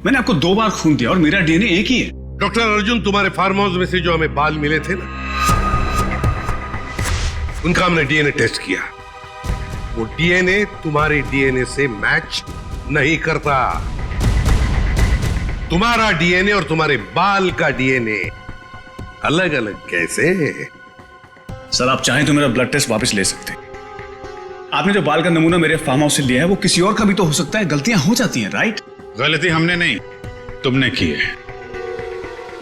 मैंने आपको 2 बार खून दिया और मेरा डीएनए एक ही है। डॉक्टर अर्जुन, तुम्हारे फार्म हाउस में से जो हमें बाल मिले थे ना, उनका हमने डीएनए टेस्ट किया। वो डीएनए तुम्हारे डीएनए से मैच नहीं करता। तुम्हारा डीएनए और तुम्हारे बाल का डीएनए अलग अलग कैसे? सर आप चाहें तो मेरा ब्लड टेस्ट वापस ले सकते हैं। आपने जो बाल का नमूना मेरे फार्म हाउस से लिया है वो किसी और का भी तो हो सकता है, गलतियां हो जाती हैं, राइट? गलती हमने नहीं, तुमने की है।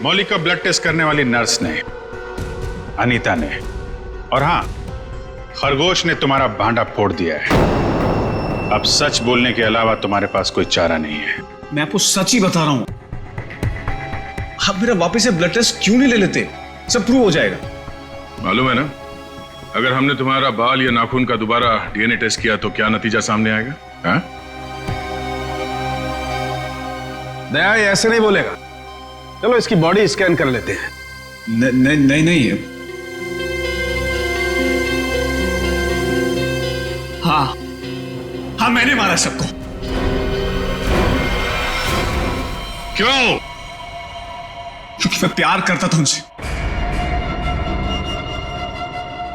मौलिक का ब्लड टेस्ट करने वाली नर्स ने, अनीता ने, और हाँ खरगोश ने तुम्हारा भांडा फोड़ दिया है। अब सच बोलने के अलावा तुम्हारे पास कोई चारा नहीं है। मैं आपको सच ही बता रहा हूं। आप मेरा वापस से ब्लड टेस्ट क्यों नहीं ले लेते? सब प्रूव हो जाएगा। मालूम है ना, अगर हमने तुम्हारा बाल या नाखून का दोबारा डीएनए टेस्ट किया तो क्या नतीजा सामने आएगा? हाँ? दया ऐसे नहीं बोलेगा। चलो इसकी बॉडी स्कैन कर लेते हैं। नहीं। हाँ मैंने मारा सबको। क्यों? क्योंकि मैं प्यार करता था उनसे।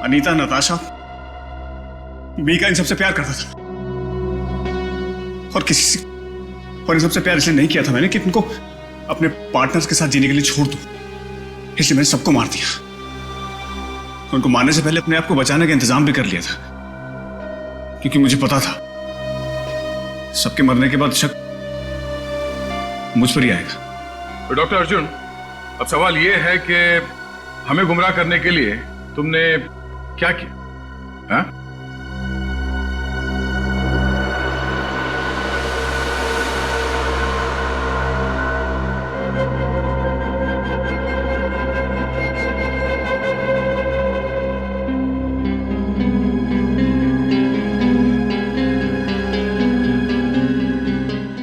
अनीता, नताशा, मीका, इन सबसे प्यार करता था और इन सबसे प्यार इसलिए नहीं किया था मैंने कि इनको अपने पार्टनर्स के साथ जीने के लिए छोड़ दूं, इसलिए मैंने सबको मार दिया। उनको मारने से पहले अपने आप को बचाने का इंतजाम भी कर लिया था, क्योंकि मुझे पता था सबके मरने के बाद शक मुझ पर ही आएगा। तो डॉक्टर अर्जुन, अब सवाल यह है कि हमें गुमराह करने के लिए तुमने क्या किया? हाँ?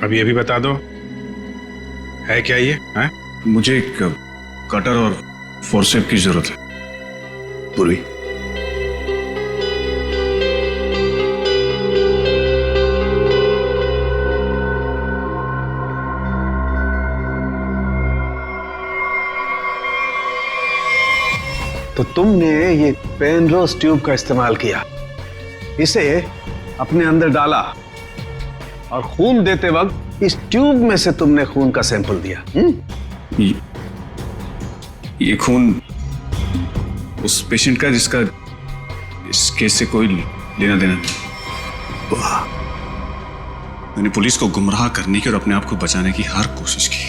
अब ये भी बता दो, है क्या ये? है? मुझे एक कटर और फोर्सेप की जरूरत है। पूर्वी, तो तुमने ये पेनरोज ट्यूब का इस्तेमाल किया, इसे अपने अंदर डाला और खून देते वक्त इस ट्यूब में से तुमने खून का सैंपल दिया। ये खून उस पेशेंट का जिसका इस केस से कोई लेना देना नहीं। मैंने पुलिस को गुमराह करने की और अपने आप को बचाने की हर कोशिश की,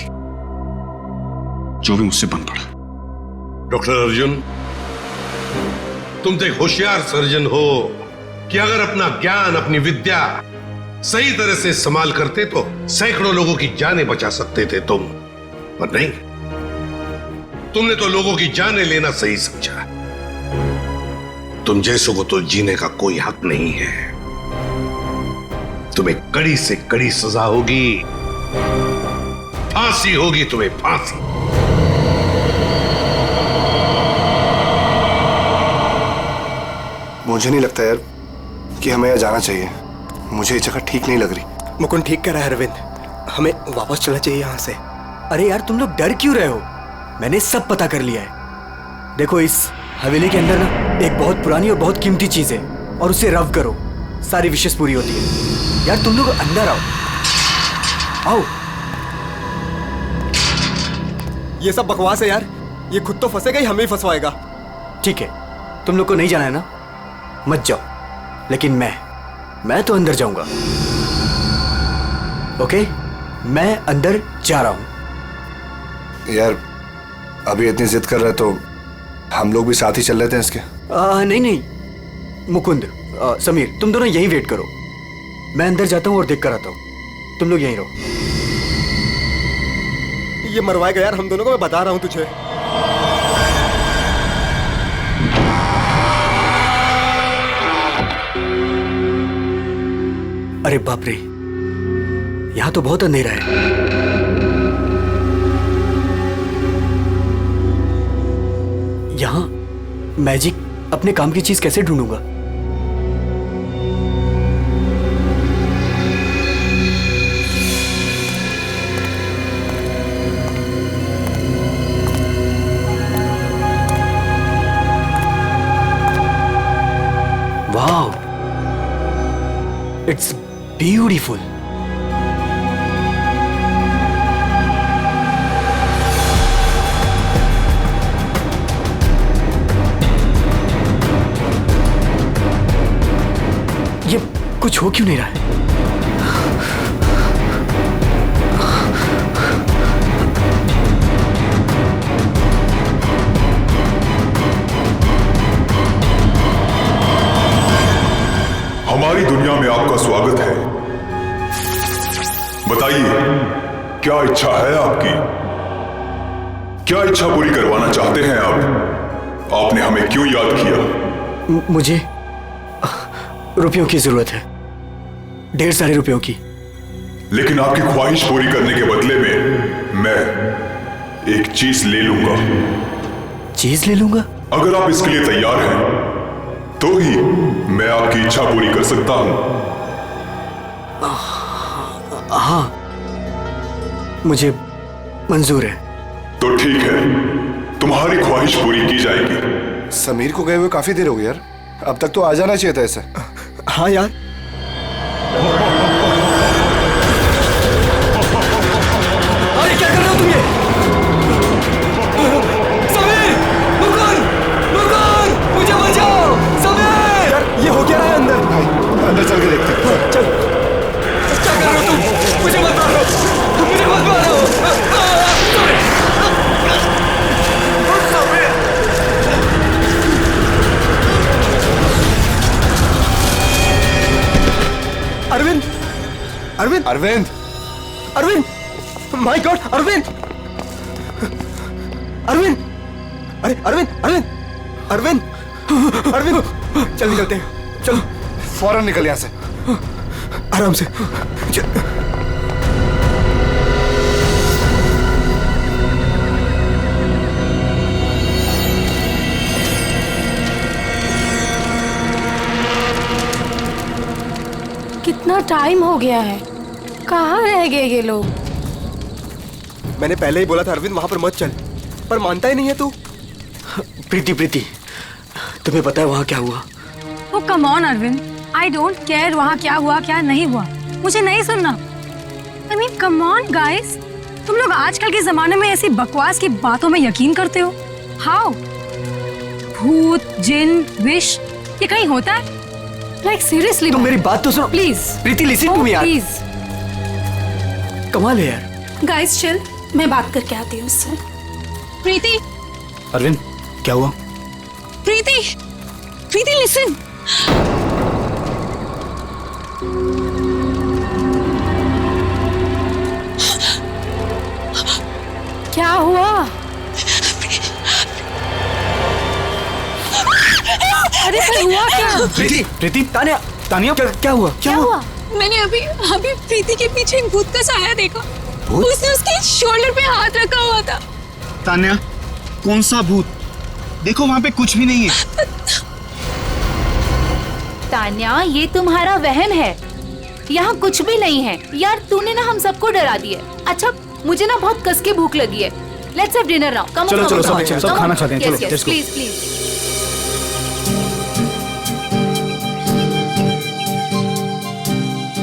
जो भी मुझसे बन पड़ा। डॉक्टर अर्जुन, तुम तो एक होशियार सर्जन हो कि अगर अपना ज्ञान, अपनी विद्या सही तरह से इस्तेमाल करते तो सैकड़ों लोगों की जानें बचा सकते थे तुम, पर नहीं, तुमने तो लोगों की जानें लेना सही समझा। तुम जैसों को तो जीने का कोई हक नहीं है। तुम्हें कड़ी से कड़ी सजा होगी, फांसी होगी तुम्हें, फांसी। मुझे नहीं लगता यार कि हमें यहाँ जाना चाहिए। मुझे ये जगह ठीक नहीं लग रही। मुकुंद ठीक कह रहा है अरविंद, हमें वापस चलना चाहिए यहाँ से। अरे यार तुम लोग डर क्यों रहे हो? मैंने सब पता कर लिया है। देखो इस हवेली के अंदर ना एक बहुत पुरानी और बहुत कीमती चीज है, और उसे रव करो, सारी विशेष पूरी होती है। यार तुम लोग अंदर आओ, आओ। ये सब बकवास है यार, ये खुद तो फंसेगा ही हमें ही फंसवाएगा। ठीक है, तुम लोग को नहीं जाना है ना, मत जाओ, लेकिन मैं तो अंदर जाऊंगा। ओके, मैं अंदर जा रहा हूं। यार अभी इतनी जिद कर रहे तो हम लोग भी साथ ही चल लेते हैं इसके। नहीं मुकुंद, समीर, तुम दोनों यहीं वेट करो। मैं अंदर जाता हूं और देख कर आता हूं, तुम लोग यहीं रहो। ये मरवाएगा यार हम दोनों को, मैं बता रहा हूं तुझे। अरे बाप रे, यहां तो बहुत अंधेरा है। यहां मैजिक अपने काम की चीज कैसे ढूंढूंगा? Wow, it's beautiful. ये कुछ हो क्यों नहीं रहा है? हमारी दुनिया में आपका स्वागत है। बताइए, क्या इच्छा है आपकी? क्या इच्छा पूरी करवाना चाहते हैं आप? आपने हमें क्यों याद किया? मुझे रुपयों की जरूरत है, ढेर सारे रुपयों की। लेकिन आपकी ख्वाहिश पूरी करने के बदले में मैं एक चीज ले लूंगा। चीज ले लूंगा? अगर आप इसके लिए तैयार हैं तो ही मैं आपकी इच्छा पूरी कर सकता हूं। हाँ, मुझे मंजूर है। तो ठीक है, तुम्हारी ख्वाहिश पूरी की जाएगी। समीर को गए हुए काफी देर हो गई यार, अब तक तो आ जाना चाहिए था ऐसे। हाँ यार, अरे क्या कर रहे हो तुम? ये समीर, मुकुंद, मुझे बचाओ। समीर, यार ये हो क्या रहा है अंदर? अंदर चल के देखते हैं। चल, क्या कर रहे हो तुम? मुझे मत मारो, मुझे मत मारो। अरविंद, अरविंद, अरविंद, अरविंद, माय गॉड, अरविंद, अरविंद, अरे अरविंद, अरविंद, अरविंद, अरविंद, चल निकलते हैं, चलो फौरन निकल यहां से, आराम से। कितना टाइम हो गया है, कहाँ रह गए ये लोग? मैंने पहले ही बोला था अरविंद वहां पर मत चल, पर मानता ही नहीं है तू। प्रीति, तुम्हें पता है वहां क्या हुआ? Oh come on Arvind, I don't care वहां क्या हुआ क्या नहीं हुआ, मुझे नहीं सुनना। I mean come on guys, तुम लोग आजकल के जमाने में ऐसी बकवास की बातों में यकीन करते हो? हाउ? भूत, जिन, विश, ये कहीं होता है? लाइक सीरियसली तुम मेरी बात तो सुनो please. Preeti listen to me यार। प्लीज कमाल है यार। गाइस चिल, मैं बात करके आती हूँ उससे। प्रीति, अरविंद क्या हुआ? प्रीति, प्रीति लिसन। क्या हुआ? अरे फिर हुआ क्या? प्रीति प्रीति तानिया तानिया क्या हुआ? क्या हुआ? मैंने अभी प्रीति के पीछे एक भूत का साया देखा। उसने उसके शोल्डर पे हाथ रखा हुआ था। तान्या, कौन सा भूत? देखो वहां पे कुछ भी नहीं है। तान्या, ये तुम्हारा वहम है, यहाँ कुछ भी नहीं है। यार तूने ना हम सबको डरा दिया। अच्छा मुझे ना बहुत कस के भूख लगी है। Let's have dinner now. Come चलो सब खाना चाहते हैं। चलो प्लीज प्लीज।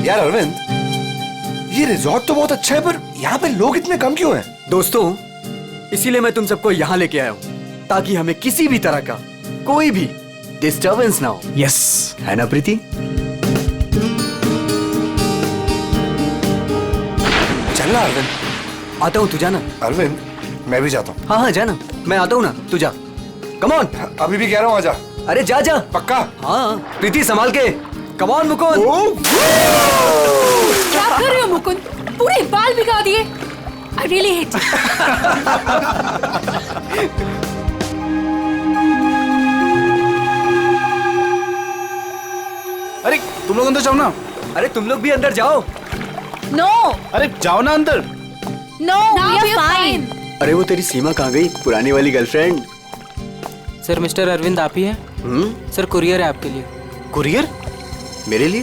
यार अरविंद, ये रिजॉर्ट तो बहुत अच्छा है, पर यहाँ पे लोग इतने कम क्यों हैं? दोस्तों, इसीलिए मैं तुम सबको यहाँ लेके आया हूँ, ताकि हमें किसी भी तरह का कोई भी डिस्टर्बेंस ना हो। यस, है ना प्रीति? चलना अरविंद। आता हूँ, तू जाना। अरविंद मैं भी जाता हूँ। हाँ जाना, मैं आता हूँ ना, तू जा। Come on. अभी भी कह रहा हूँ आजा। अरे जा जा। पक्का? हाँ प्रीति संभाल के। Come on Mukund. क्या कर रहे हो मुकुंद? पूरे बाल भिगा दिए। I really hate you. अरे तुम लोग अंदर जाओ ना। अरे तुम लोग भी अंदर जाओ। नो। अरे जाओ ना अंदर। No, we are fine. अरे वो तेरी सीमा कहाँ गई, पुरानी वाली गर्लफ्रेंड? सर मिस्टर अरविंद आप ही हैं? सर कुरियर है आपके लिए। कुरियर? मेरे लिए?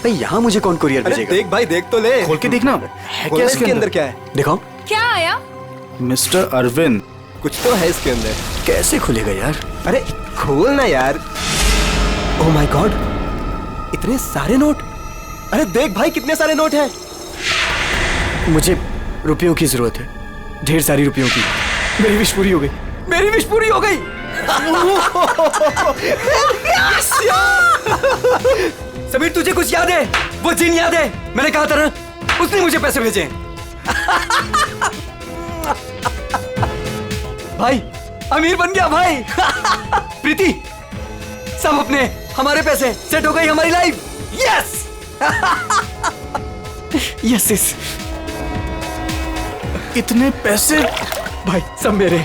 भाई यहाँ मुझे कौन कुरियर भेजेगा? देख भाई, देख तो ले। खोल के देखना। है क्या इसके अंदर? क्या है दिखाओ। क्या आया? मिस्टर अरविंद। कुछ तो है इसके अंदर। कैसे खुलेगा यार? अरे खोल ना यार। ओह माय गॉड, इतने सारे नोट। अरे देख भाई कितने सारे नोट हैं। मुझे रुपयों की जरूरत है, ढेर सारी रुपयों की। मेरी विश पूरी हो गई। मेरी विश पूरी हो गई। समीर तुझे कुछ याद है? वो जिन याद है? मैंने कहा था ना, उसने मुझे पैसे भेजे। भाई अमीर बन गया भाई। प्रीति, सब अपने हमारे पैसे, सेट हो गई हमारी लाइफ। Yes yes yes. इतने पैसे भाई सब मेरे।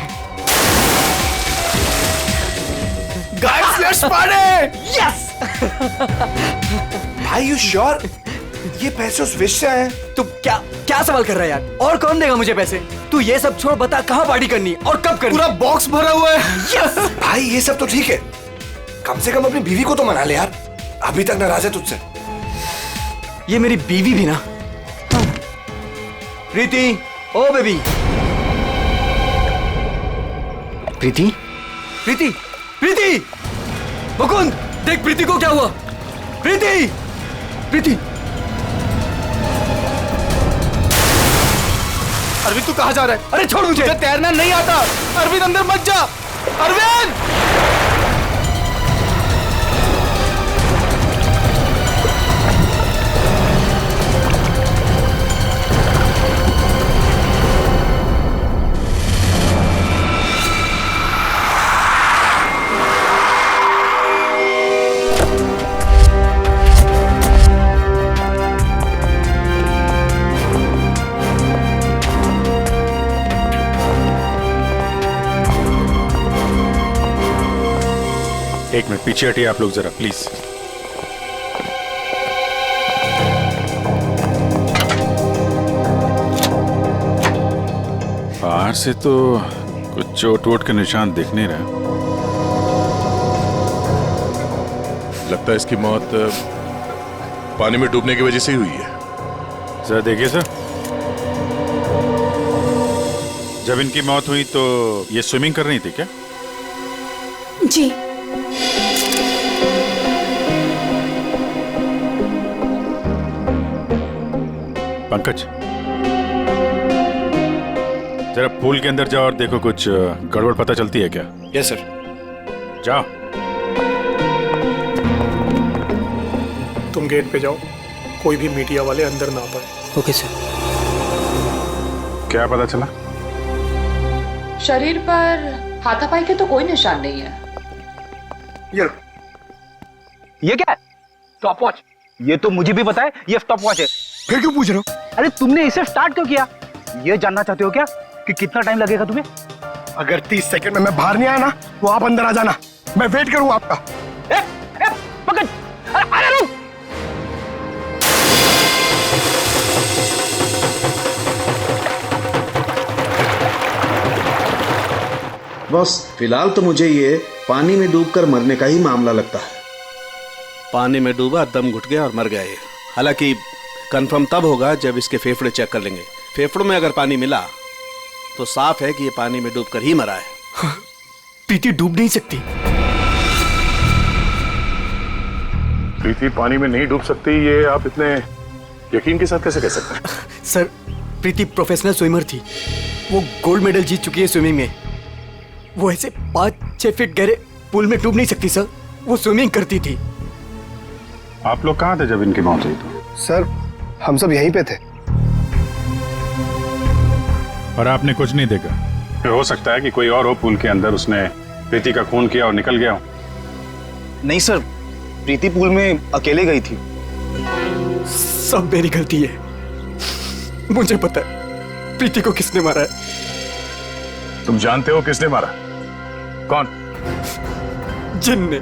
Guys let's party. यस। भाई यू श्योर ये पैसे उस विश से आए? तू क्या क्या सवाल कर रहा है यार? और कौन देगा मुझे पैसे? तू ये सब छोड़, बता कहाँ पार्टी करनी और कब करनी? पूरा बॉक्स भरा हुआ है। यस भाई ये सब तो ठीक है, कम से कम अपनी बीवी को तो मना ले यार, अभी तक नाराज है तुझसे। ये मेरी बीवी भी ना। प्रीति, ओ बेबी। प्रीति, प्रीति, प्रीति। मुकुंद देख प्रीति को क्या हुआ। प्रीति, प्रीति। अरविंद तू कहाँ जा रहा है? अरे छोड़ मुझे। तैरना नहीं आता। अरविंद अंदर मत जा। अरविंद एक मिनट पीछे हटिए आप लोग जरा प्लीज। बाहर से तो कुछ चोट वोट के निशान दिख नहीं रहे। लगता है इसकी मौत पानी में डूबने की वजह से ही हुई है। जरा देखिए सर, जब इनकी मौत हुई तो ये स्विमिंग कर रही थी क्या? जी। पंकज जरा पूल के अंदर जाओ और देखो कुछ गड़बड़ पता चलती है क्या? Yes sir. जाओ। तुम गेट पे जाओ, कोई भी मीडिया वाले अंदर ना पाए। Okay sir. क्या पता चला? शरीर पर हाथापाई के तो कोई निशान नहीं है। ये क्या है? Stop watch. ये तो मुझे भी पता है ये स्टॉप वॉच है। फिर क्यों पूछ रहे हो? अरे तुमने इसे स्टार्ट क्यों किया? ये जानना चाहते हो क्या कि कितना टाइम लगेगा तुम्हें? अगर 30 सेकंड में मैं बाहर नहीं आया ना तो आप अंदर आ जाना, मैं वेट करूंगा आपका। पकड़, अरे रुक। बस फिलहाल तो मुझे ये पानी में डूबकर मरने का ही मामला लगता है। पानी में डूबा, दम घुट गया और मर गया ये। हालांकि कंफर्म तब होगा जब इसके फेफड़े चेक कर लेंगे। फेफड़ों में अगर पानी मिला तो साफ है कि ये पानी में डूबकर ही मरा है। प्रीति डूब नहीं सकती। प्रीति पानी में नहीं डूब सकती, ये आप इतने यकीन के साथ कैसे कह सकते हैं? सर, प्रीति प्रोफेशनल स्विमर थी। वो गोल्ड मेडल जीत चुकी है स्विमिंग में। वो ऐसे 5-6 फीट गहरे पूल में डूब नहीं सकती सर। वो स्विमिंग करती थी। आप लोग कहाँ थे जब इनकी मौत हुई? तो सर, हम सब यहीं पे थे। और आपने कुछ नहीं देखा? फिर हो सकता है कि कोई और हो पूल के अंदर, उसने प्रीति का खून किया और निकल गया हो। नहीं सर, प्रीति पूल में अकेले गई थी। सब मेरी गलती है। मुझे पता है प्रीति को किसने मारा है। तुम जानते हो किसने मारा? कौन? जिन ने।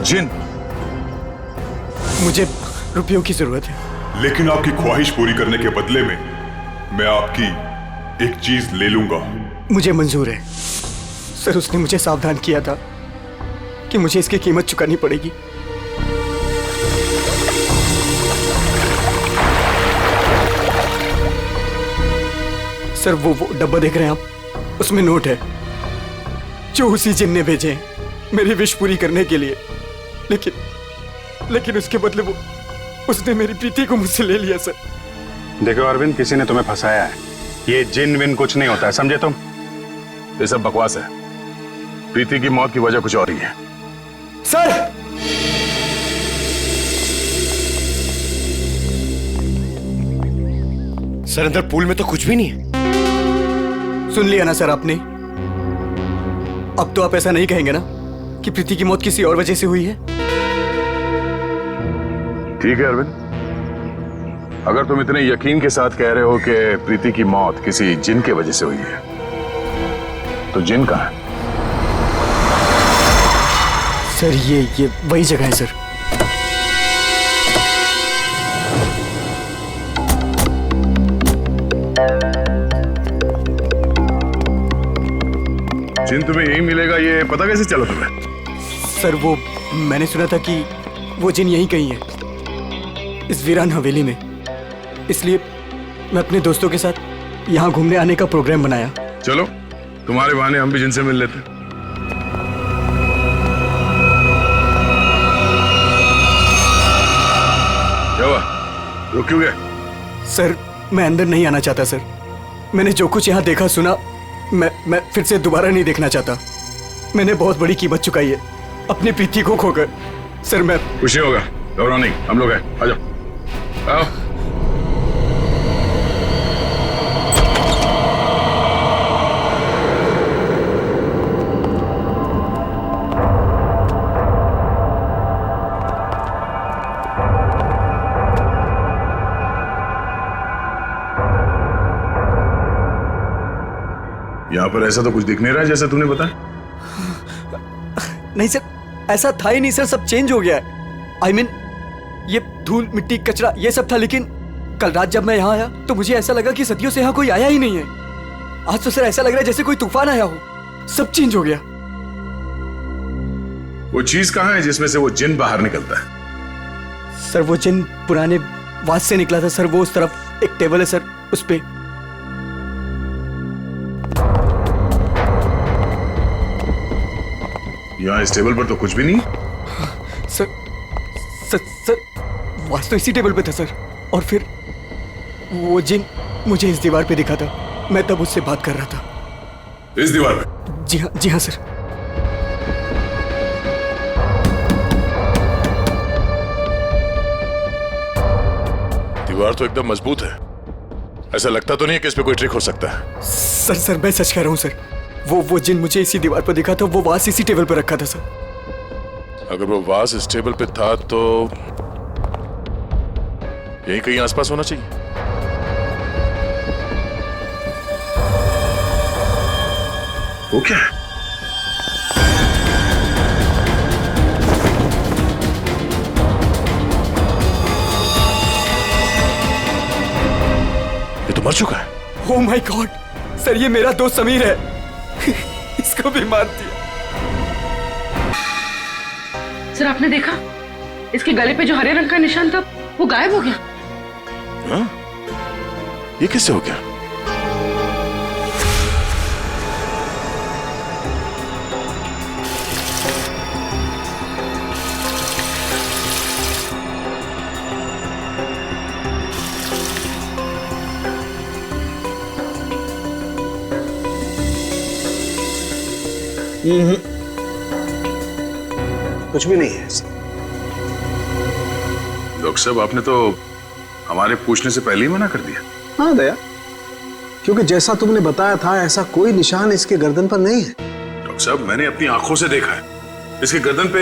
जिन? मुझे रुपयों की जरूरत है। लेकिन आपकी ख्वाहिश पूरी करने के बदले में मैं आपकी एक चीज ले लूंगा। मुझे मंजूर है सर। उसने मुझे सावधान किया था कि मुझे इसकी कीमत चुकानी पड़ेगी। सर, वो डब्बा देख रहे हैं आप, उसमें नोट है जो उसी जिन ने भेजे हैं मेरी विश पूरी करने के लिए। लेकिन उसके बदले उसने मेरी प्रीति को मुझसे ले लिया सर। देखो अरविंद, किसी ने तुम्हें फंसाया है। ये जिन विन कुछ नहीं होता है, समझे तुम? ये सब बकवास है। प्रीति की मौत की वजह कुछ और ही है। सर, सर, अंदर पूल में तो कुछ भी नहीं है। सुन लिया ना सर आपने? अब तो आप ऐसा नहीं कहेंगे ना कि प्रीति की मौत किसी और वजह से हुई है? ठीक है अरविंद, अगर तुम इतने यकीन के साथ कह रहे हो कि प्रीति की मौत किसी जिन के वजह से हुई है, तो जिन कहाँ है? सर, ये वही जगह है सर। जिन तुम्हें यही मिलेगा, ये पता कैसे चला तुम्हें? सर, वो मैंने सुना था कि वो जिन यहीं कहीं है, इस वीरान हवेली में। इसलिए मैं अपने दोस्तों के साथ यहाँ घूमने आने का प्रोग्राम बनाया। चलो, तुम्हारे बहाने हम भी जिनसे मिल लेते। क्या हुआ? रुक क्यों गए? सर, मैं अंदर नहीं आना चाहता सर। मैंने जो कुछ यहाँ देखा सुना, मैं फिर से दोबारा नहीं देखना चाहता। मैंने बहुत बड़ी कीमत चुकाई है अपनी प्रीति को खोकर। सर, मैं खुशी होगा, घबराओ नहीं, हम लोग हैं। आ जाओ, आओ। यहाँ पर ऐसा तो कुछ दिख नहीं रहा है जैसा तूने बताया। नहीं सर, ऐसा था ही नहीं सर। सब चेंज हो गया है। I mean, ये धूल मिट्टी कचरा ये सब था, लेकिन कल रात जब मैं यहाँ आया तो मुझे ऐसा लगा कि सदियों से यहाँ कोई आया ही नहीं है। आज तो सर ऐसा लग रहा है जैसे कोई तूफान आया हो। सब चेंज हो गया। वो चीज कहाँ है जिसमें से वो जिन बाहर निकलता है? सर, वो जिन पुराने वास से निकला था सर। वो उस तरफ एक टेबल है सर, उस पे। यहाँ इस टेबल पर तो कुछ भी नहीं। सर, वास तो इसी टेबल पे था सर। और फिर वो जिन मुझे इस दीवार पे दिखा था। मैं तब उससे बात कर रहा था। इस दीवार पे? जी हाँ सर। दीवार तो एकदम मजबूत है, ऐसा लगता तो नहीं है कि इस पे कोई ट्रिक हो सकता है। सर मैं सच कह रहा हूँ सर, वो जिन मुझे इसी दीवार पर दिखा था वो वास इसी टेबल पर रखा था सर। अगर वो वास इस टेबल पे था तो यहीं कहीं आसपास होना चाहिए। वो क्या है? ये तो मर चुका है। ओह माय गॉड सर, ये मेरा दोस्त समीर है। इसको भी मार दिया। सर आपने देखा इसके गले पे जो हरे रंग का निशान था वो गायब हो गया। हाँ? ये किससे हो गया? कुछ भी नहीं है। डॉक्टर साहब, आपने तो हमारे पूछने से पहले ही मना कर दिया। हाँ दया, क्योंकि जैसा तुमने बताया था ऐसा कोई निशान इसके गर्दन पर नहीं है। डॉक्टर साहब, मैंने अपनी आंखों से देखा है, इसके गर्दन पे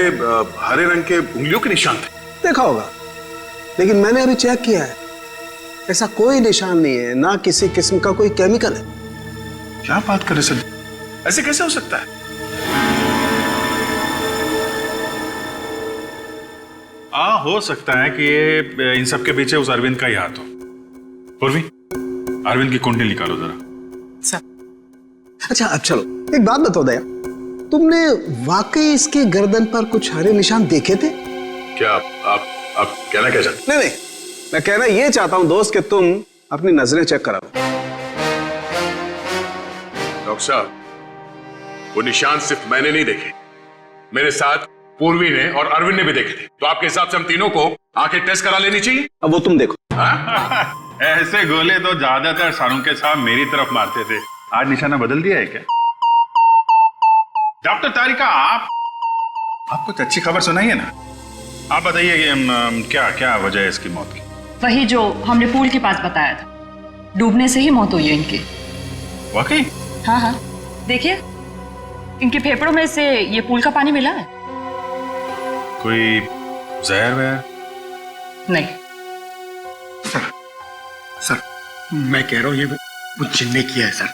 हरे रंग के उंगलियों के निशान थे। देखा होगा, लेकिन मैंने अभी चेक किया है, ऐसा कोई निशान नहीं है, ना किसी किस्म का कोई केमिकल है। क्या बात कर रहे सर, ऐसे कैसे हो सकता है? हो सकता है कि ये इन सब के पीछे उस अरविंद का ही हाथ हो। पूर्वी, अरविंद की कुंडली निकालो जरा। अच्छा अब चलो, एक बात बताओ दया, तुमने वाकई इसके गर्दन पर कुछ हरे निशान देखे थे? क्या आप कहना क्या चाहते? नहीं, मैं कहना ये चाहता हूं दोस्त कि तुम अपनी नजरें चेक करा लो। डॉक्टर साहब, वो निशान सिर्फ मैंने नहीं देखे, मेरे साथ पूर्वी ने और अरविंद ने भी देखे थे। तो आपके हिसाब से हम तीनों को आंखें टेस्ट करा लेनी चाहिए। अब वो तुम देखो। ऐसे गोले तो ज्यादातर शाहरुख के साथ मेरी तरफ मारते थे, आज निशाना बदल दिया है क्या? डॉक्टर तारिका, आप कुछ अच्छी खबर सुनाइए ना। आप बताइए कि क्या क्या वजह है इसकी मौत की? वही जो हमने पूल के पास बताया था, डूबने से ही मौत हुई है इनकी। वाकई? हाँ, देखिए इनके फेफड़ों में से ये पूल का पानी मिला है। कोई जहर वहर? नहीं सर, मैं कह रहा हूं ये वो जिन ने किया है सर।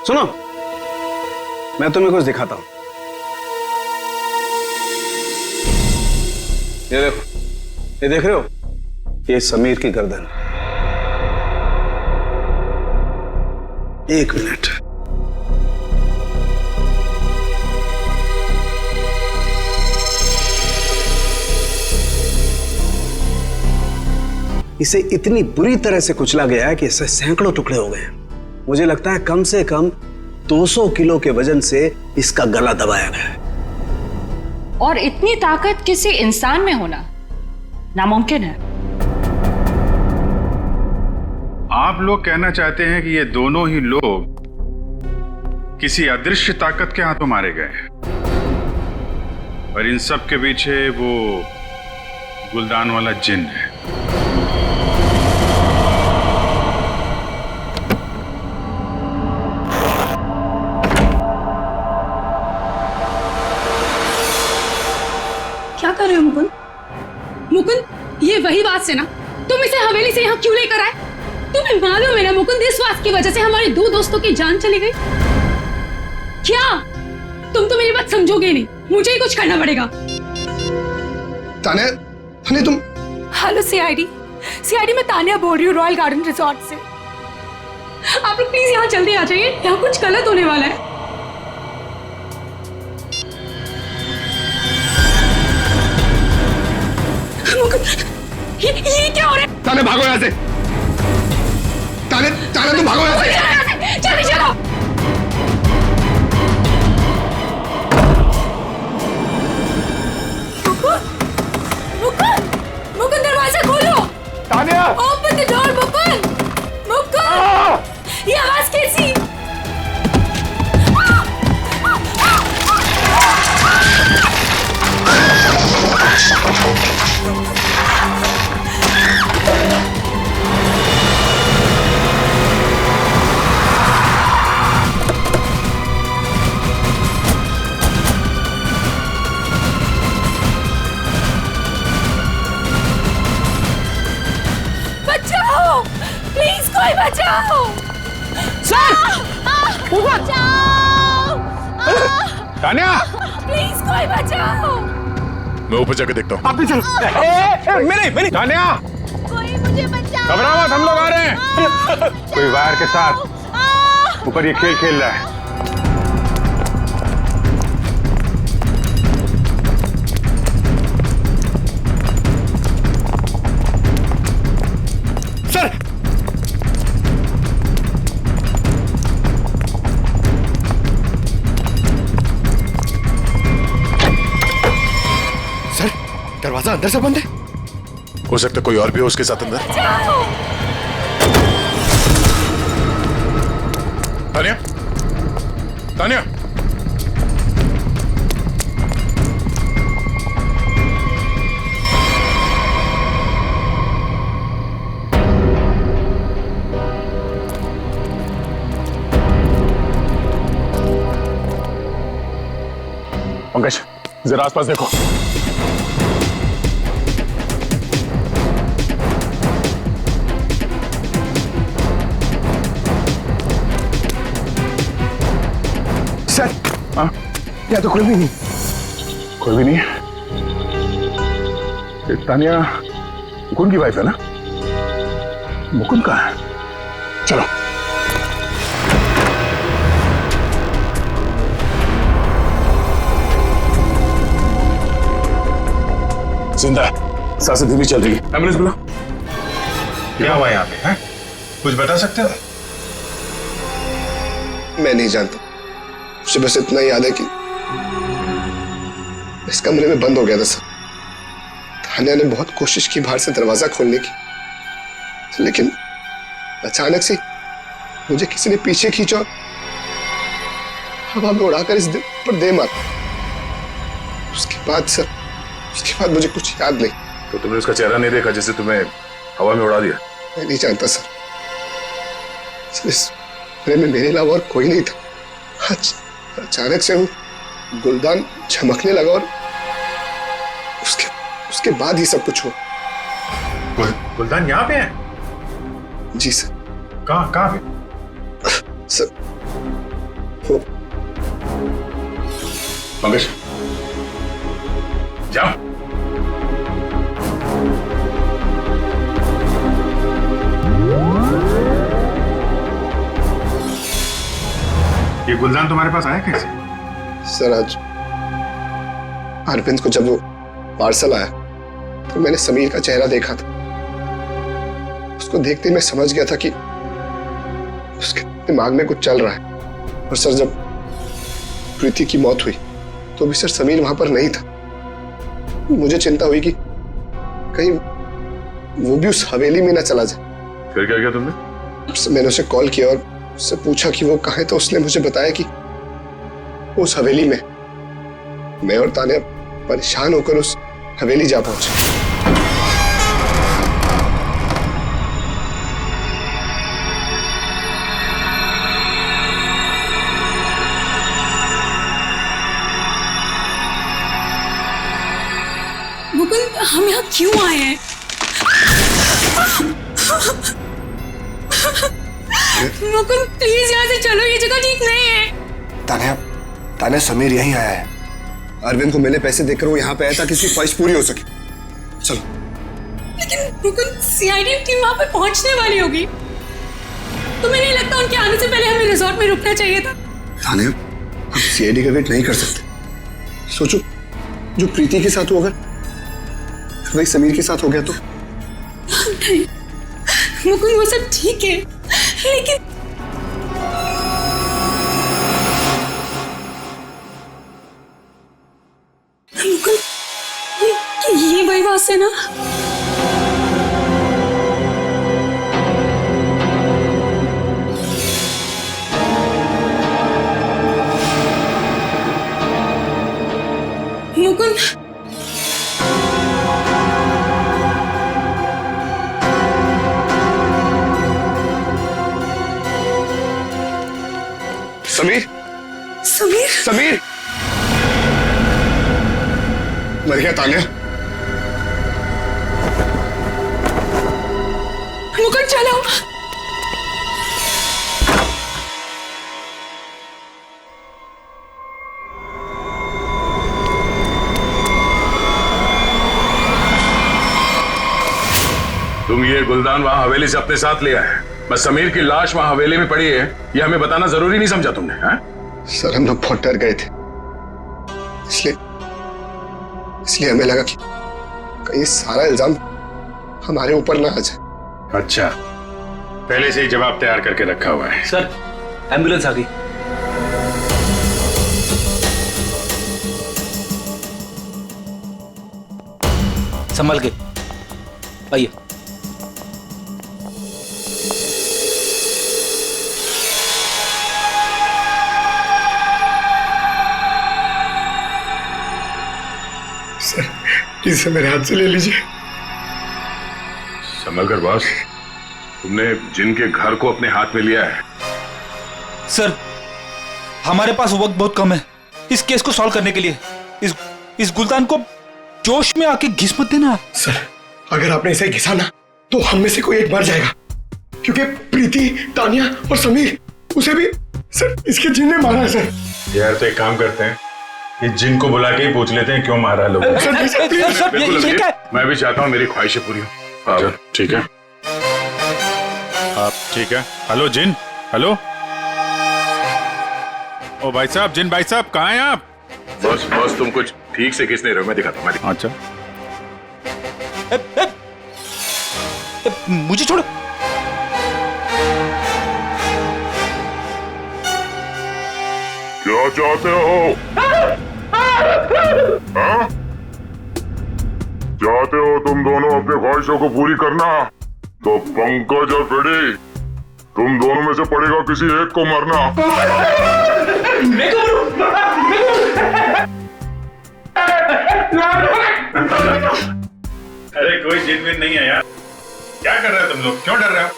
सुनो, मैं तुम्हें कुछ दिखाता हूं। ये देखो, ये देख रहे हो, ये समीर की गर्दन। एक मिनट, इसे इतनी बुरी तरह से कुचला गया है कि इससे सैकड़ों टुकड़े हो गए। मुझे लगता है कम से कम 200 किलो के वजन से इसका गला दबाया गया है। और इतनी ताकत किसी इंसान में होना नामुमकिन है। आप लोग कहना चाहते हैं कि ये दोनों ही लोग किसी अदृश्य ताकत के हाथों मारे गए हैं, और इन सब के पीछे वो गुलदान वाला जिन है। क्या कर रहे हो मुकुंद? मुकुंद, ये वही बात से ना तुम इसे हवेली से यहाँ क्यों लेकर आए? तुम्हें मालूम है ना मुकुंद, इस बात की वजह से हमारे 2 दोस्तों की जान चली गई। क्या तुम तो मेरी बात समझोगे नहीं, मुझे ही कुछ करना पड़ेगा। तान्या, तुम? हेलो सीआईडी मैं तान्या बोल रही हूँ, रॉयल गार्डन रिजॉर्ट से। आप लोग प्लीज यहाँ जल्दी आ जाइए, यहाँ कुछ गलत होने वाला है। ये क्या हो रहा है? तान्या भागो यहाँ से। तान्या तुम भागो यहाँ से। जल्दी चलो। मुकुंद दरवाजा खोलो। Tanya, open the door Mukund. ये आवाज कैसी? कोई बचाओ। सर बचाओ। तान्या, प्लीज कोई बचाओ। मैं ऊपर जाके देखता हूँ। आप भी चलो। मेरी तान्या, कोई मुझे बचाओ। घबरा मत, हम लोग आ रहे हैं। कोई वायर के साथ ऊपर ये खेल खेल रहा है। सर, सर, दरवाजा अंदर से बंद है। हो सकता है कोई और भी हो उसके साथ अंदर। तान्या, तान्या, पंकज, जरा आसपास देखो। सर, यहाँ तो कोई भी नहीं। कोई भी नहीं है। ये तान्या मुकुंद की वाइफ है ना? मुकुंद कहाँ है? चलो। जिंदा है, सांसें धीमी चल रही है। एम्बुलेंस बुला। क्या हुआ यहाँ पे? हैं? कुछ बता सकते हो? मैं नहीं जानता, मुझे बस इतना याद है कि इस कमरे में बंद हो गया था सर। तान्या ने बहुत कोशिश की बाहर से दरवाजा खोलने की, लेकिन अचानक से मुझे किसी ने पीछे खींचा और हवा में उड़ाकर इस दिल पर दे मारा। उसके बाद मुझे कुछ याद नहीं। तो तुमने उसका चेहरा नहीं देखा जिसे तुम्हें हवा में उड़ा दिया? मैं नहीं जानता सर, इस कमरे में मेरे अलावा और कोई नहीं था। आज अचानक से वो गुलदान चमकने लगा और उसके बाद ही सब कुछ हुआ। गुलदान यहाँ पे है? जी सर। कहाँ पे? सर वो पंकज, जाओ। ये गुलदान तुम्हारे पास आया कैसे? सर आज अरविंद को जब वो पार्सल आया तो मैंने समीर का चेहरा देखा था। उसको देखते मैं समझ गया था कि उसके दिमाग में कुछ चल रहा है। और सर जब प्रीति की मौत हुई तो भी सर समीर वहां पर नहीं था। मुझे चिंता हुई कि कहीं वो भी उस हवेली में ना चला जाए। फिर क्या किया तुमने? मैंने उसे कॉल किया और उससे पूछा कि वो कहाँ है, तो उसने मुझे बताया कि वो उस हवेली में। मैं और तान्या परेशान होकर उस हवेली जा पहुंचे। मुकुंद, हम यहाँ क्यों आए हैं? मुकुंद प्लीज यहाँ से चलो, ये जगह ठीक नहीं है। तान्या, समीर यहीं आया है। अरविंद को मैंने पैसे देकर वो यहाँ पे आया ताकि उसकी ख्वाहिश पूरी हो सके। चलो। लेकिन मुकुंद, सीआईडी टीम वहाँ पे पहुँचने वाली होगी। तुम्हें नहीं लगता उनके आने से पहले हमें रिजॉर्ट में रुकना चाहिए था? तान्या, हम सीआईडी का वेट नहीं कर सकते। सोचो, जो प्रीति के साथ हुआ अगर वही समीर के साथ हो गया तो? नहीं मुकुंद, वो सब ठीक है, लेकिन मुकुंद, ये वही बात है ना? मुकुंद, समीर, समीर, समीर मर गया। तान्या, मुकुंद चलो। तुम ये गुलदान वहां हवेली से अपने साथ लिया है, बस समीर की लाश वहां हवेली में पड़ी है ये हमें बताना जरूरी नहीं समझा तुमने? हाँ? सर हम लोग बहुत डर गए थे, इसलिए हमें लगा कि कहीं सारा इल्जाम हमारे ऊपर ना आ जाए। अच्छा, पहले से ही जवाब तैयार करके रखा हुआ है। सर एम्बुलेंस आ गई। संभल के आइए। सर प्लीज से मेरे हाथ से ले लीजिए। संभल कर बॉस, तुमने जिनके घर को अपने हाथ में लिया है। सर हमारे पास वक्त बहुत कम है इस केस को सॉल्व करने के लिए। इस गुलदान को जोश में आके घिस मत देना। सर अगर आपने इसे घिसा ना तो हम में से कोई एक मर जाएगा, क्योंकि प्रीति, तानिया और समीर उसे भी सर इसके जिन ने मारा है। सर यार तो एक काम करते हैं, इस जिन को बुला के ही पूछ लेते हैं क्यों मारा लोग। मैं भी चाहता हूँ मेरी ख्वाहिशें पूरी हो। ठीक है आप ठीक है। हेलो जिन, हेलो। ओ भाई साहब, जिन भाई साहब कहाँ हैं आप? बस तुम कुछ ठीक से खींच नहीं रहे हो, मैं दिखाता हूँ। अच्छा मुझे छोड़ो। क्या चाहते हो? हाँ? चाहते हो तुम दोनों अपनी ख्वाहिशों को पूरी करना? तो पंकज और फ्रेडी, तुम दोनों में से पड़ेगा किसी एक को मरना। अरे कोई जिन विन नहीं है यार, क्या कर रहे हो तुम लोग, क्यों डर रहे हो?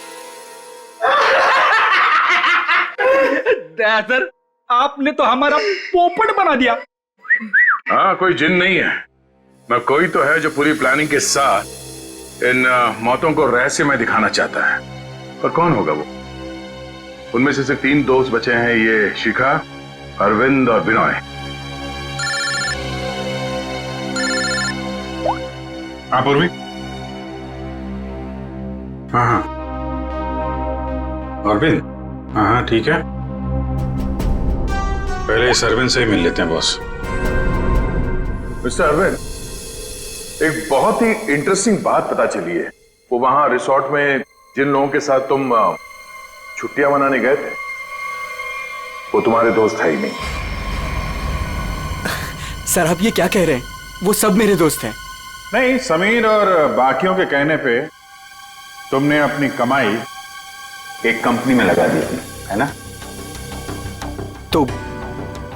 सर आपने तो हमारा पोपट बना दिया। हाँ कोई जिन नहीं है, मैं कोई तो है जो पूरी प्लानिंग के साथ इन मौतों को रहस्यमय दिखाना चाहता है। पर कौन होगा वो? उनमें से सिर्फ 3 दोस्त बचे हैं, ये शिखा, अरविंद और विनय। हाँ पूर्वी। हाँ अरविंद, हाँ ठीक है। पहले इस अरविंद से ही मिल लेते हैं बॉस। मिस्टर अरविंद, एक बहुत ही इंटरेस्टिंग बात पता चली है। वो वहां रिसोर्ट में जिन लोगों के साथ तुम छुट्टियां मनाने गए थे, वो तुम्हारे दोस्त है ही नहीं। सर आप ये क्या कह रहे हैं? वो सब मेरे दोस्त हैं। नहीं, समीर और बाकियों के कहने पे तुमने अपनी कमाई एक कंपनी में लगा दी थी, है ना? तो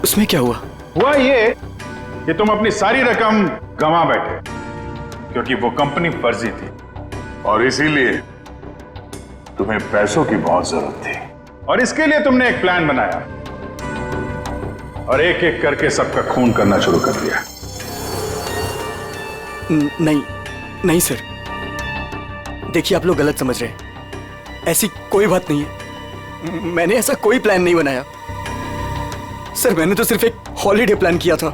उसमें क्या हुआ? हुआ ये कि तुम अपनी सारी रकम गंवा बैठे, क्योंकि वो कंपनी फर्जी थी और इसीलिए तुम्हें पैसों की बहुत जरूरत थी। और इसके लिए तुमने एक प्लान बनाया और एक एक करके सबका खून करना शुरू कर दिया। नहीं सर, देखिए आप लोग गलत समझ रहे हैं। ऐसी कोई बात नहीं है, मैंने ऐसा कोई प्लान नहीं बनाया। सर मैंने तो सिर्फ एक हॉलीडे प्लान किया था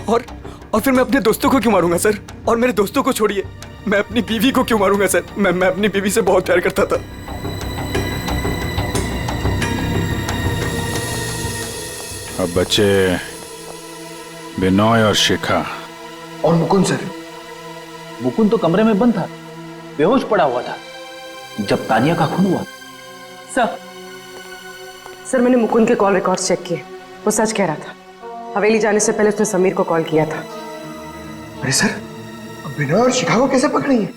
और फिर मैं अपने दोस्तों को क्यों मारूंगा सर? और मेरे दोस्तों को छोड़िए, मैं अपनी बीवी को क्यों मारूंगा सर? मैं अपनी बीवी से बहुत प्यार करता था। अब बच्चे विनय और शिखा और मुकुंद सर। मुकुंद तो कमरे में बंद था, बेहोश पड़ा हुआ था जब तानिया का खून हुआ। सर मैंने मुकुंद के कॉल रिकॉर्ड्स चेक किए, वो सच कह रहा था। हवेली जाने से पहले उसने समीर को कॉल किया था। अरे सर, अब विनय और शिखा को कैसे पकड़ेंगे?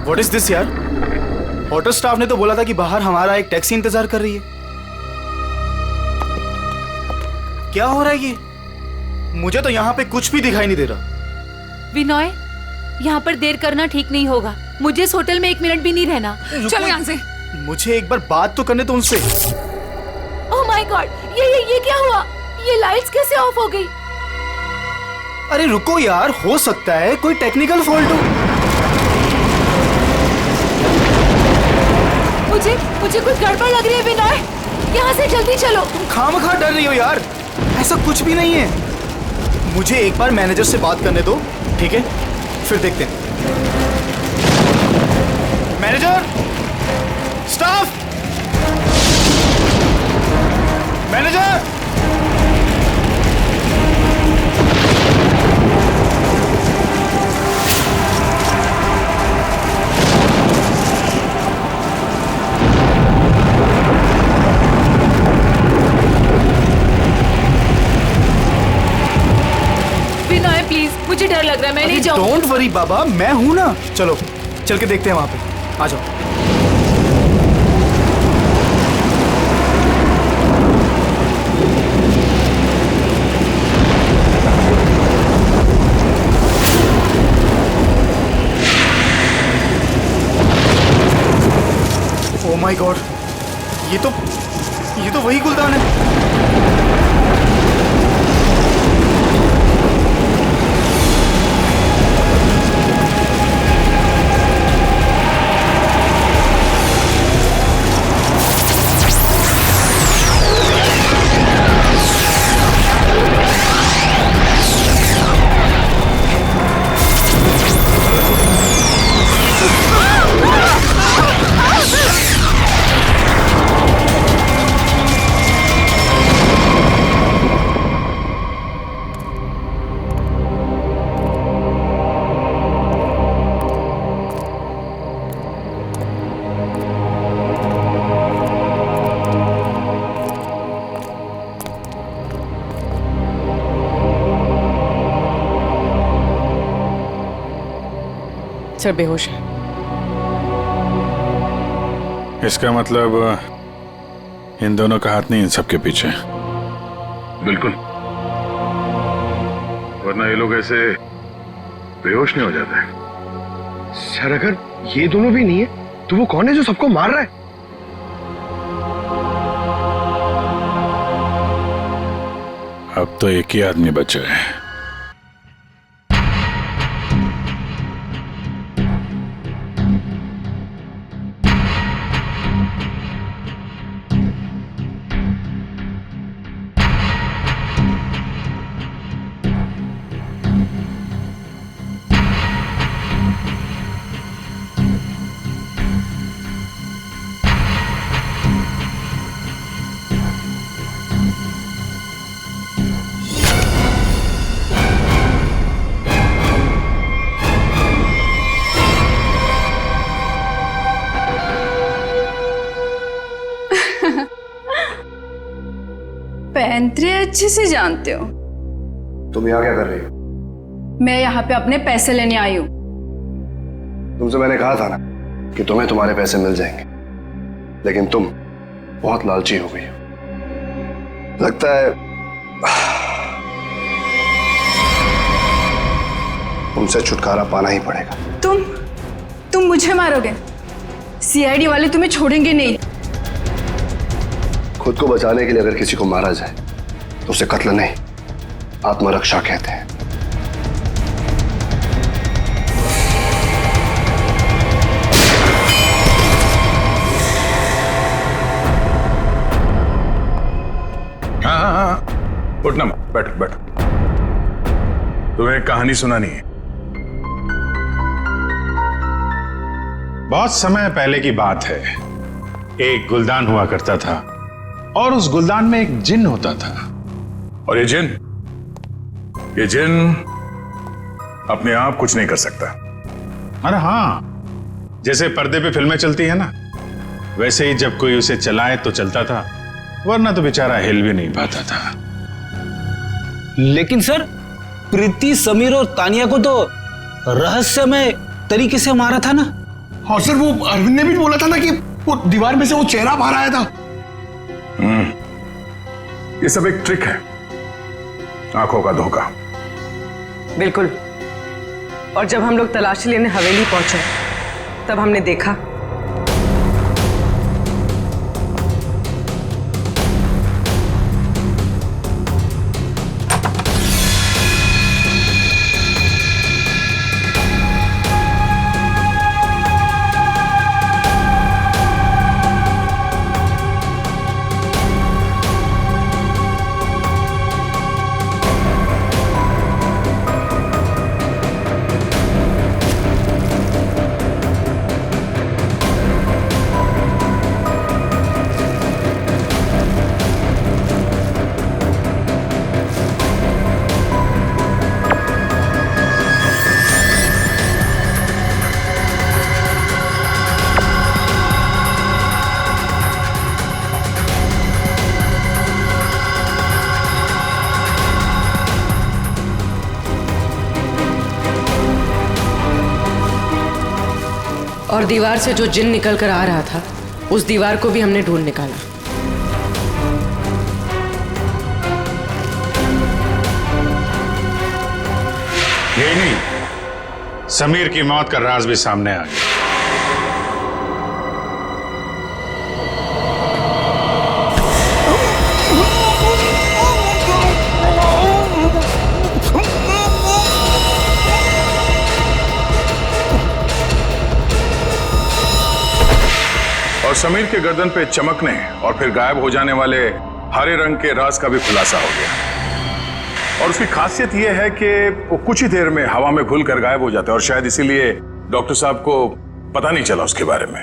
व्हाट इज दिस यार? होटल स्टाफ ने तो बोला था कि बाहर हमारा एक टैक्सी इंतजार कर रही है। क्या हो रहा है ये? मुझे तो यहाँ पे कुछ भी दिखाई नहीं दे रहा। विनय, यहाँ पर देर करना ठीक नहीं होगा। मुझे इस होटल में 1 मिनट भी नहीं रहना। चलो यहाँ से। मुझे एक बार बात तो करने दो उनसे। ओह माय गॉड, ये क्या हुआ? ये लाइट्स कैसे ऑफ हो गई? अरे रुको यार, हो सकता है कोई टेक्निकल फॉल्ट हो। मुझे कुछ गड़बड़ लग रही है विनय, यहाँ से जल्दी चलो। तुम खामखा डर रही हो यार, ऐसा कुछ भी नहीं है। मुझे एक बार मैनेजर से बात करने दो, ठीक है? फिर देखते हैं। Manager, staff, manager. Vinay please, मुझे डर लग रहा है, मैं नहीं जाऊँ। डोंट वरी बाबा, मैं हूं ना। चलो चल के देखते हैं वहां पे, आ जाओ। ओह माय गॉड, ये तो वही गुलदान है। सर बेहोश है। इसका मतलब इन दोनों का हाथ नहीं इन सबके पीछे। बिल्कुल, वरना ये लोग ऐसे बेहोश नहीं हो जाते हैं। सर अगर ये दोनों भी नहीं है तो वो कौन है जो सबको मार रहा है? अब तो एक ही आदमी बचा है। पैंतरे अच्छे से जानते हो। तुम यहाँ क्या कर रही हो? मैं यहाँ पे अपने पैसे लेने आई हूँ। तुमसे मैंने कहा था ना कि तुम्हें तुम्हारे पैसे मिल जाएंगे, लेकिन तुम बहुत लालची हो गई हो। लगता है तुमसे छुटकारा पाना ही पड़ेगा। तुम मुझे मारोगे? सीआईडी वाले तुम्हें छोड़ेंगे नहीं। खुद को बचाने के लिए अगर किसी को मारा जाए तो उसे कत्ल नहीं, आत्मरक्षा कहते हैं। हाँ, उठना मत, बैठो बैठो। तुम्हें एक कहानी सुनानी है। बहुत समय पहले की बात है। एक गुलदान हुआ करता था और उस गुलदान में एक जिन होता था। और ये जिन अपने आप कुछ नहीं कर सकता। अरे हाँ, जैसे पर्दे पे फिल्में चलती है ना, वैसे ही जब कोई उसे चलाए तो चलता था, वरना तो बेचारा हिल भी नहीं पाता था। लेकिन सर, प्रीति, समीर और तानिया को तो रहस्यमय तरीके से मारा था ना। हाँ सर, वो अरविंद ने भी बोला था ना कि वो दीवार में से वो चेहरा बाहर आया था। ये सब एक ट्रिक है, आंखों का धोखा। बिल्कुल। और जब हम लोग तलाशी लेने हवेली पहुंचे तब हमने देखा और दीवार से जो जिन निकल कर आ रहा था उस दीवार को भी हमने ढूंढ निकाला। यही नहीं, समीर की मौत का राज भी सामने आ गया। और समीर के गर्दन पे चमकने और फिर गायब हो जाने वाले हरे रंग के राज का भी खुलासा हो गया। और उसकी खासियत यह है कि वो कुछ ही देर में हवा में घुल कर गायब हो जाता है और शायद इसीलिए डॉक्टर साहब को पता नहीं चला उसके बारे में।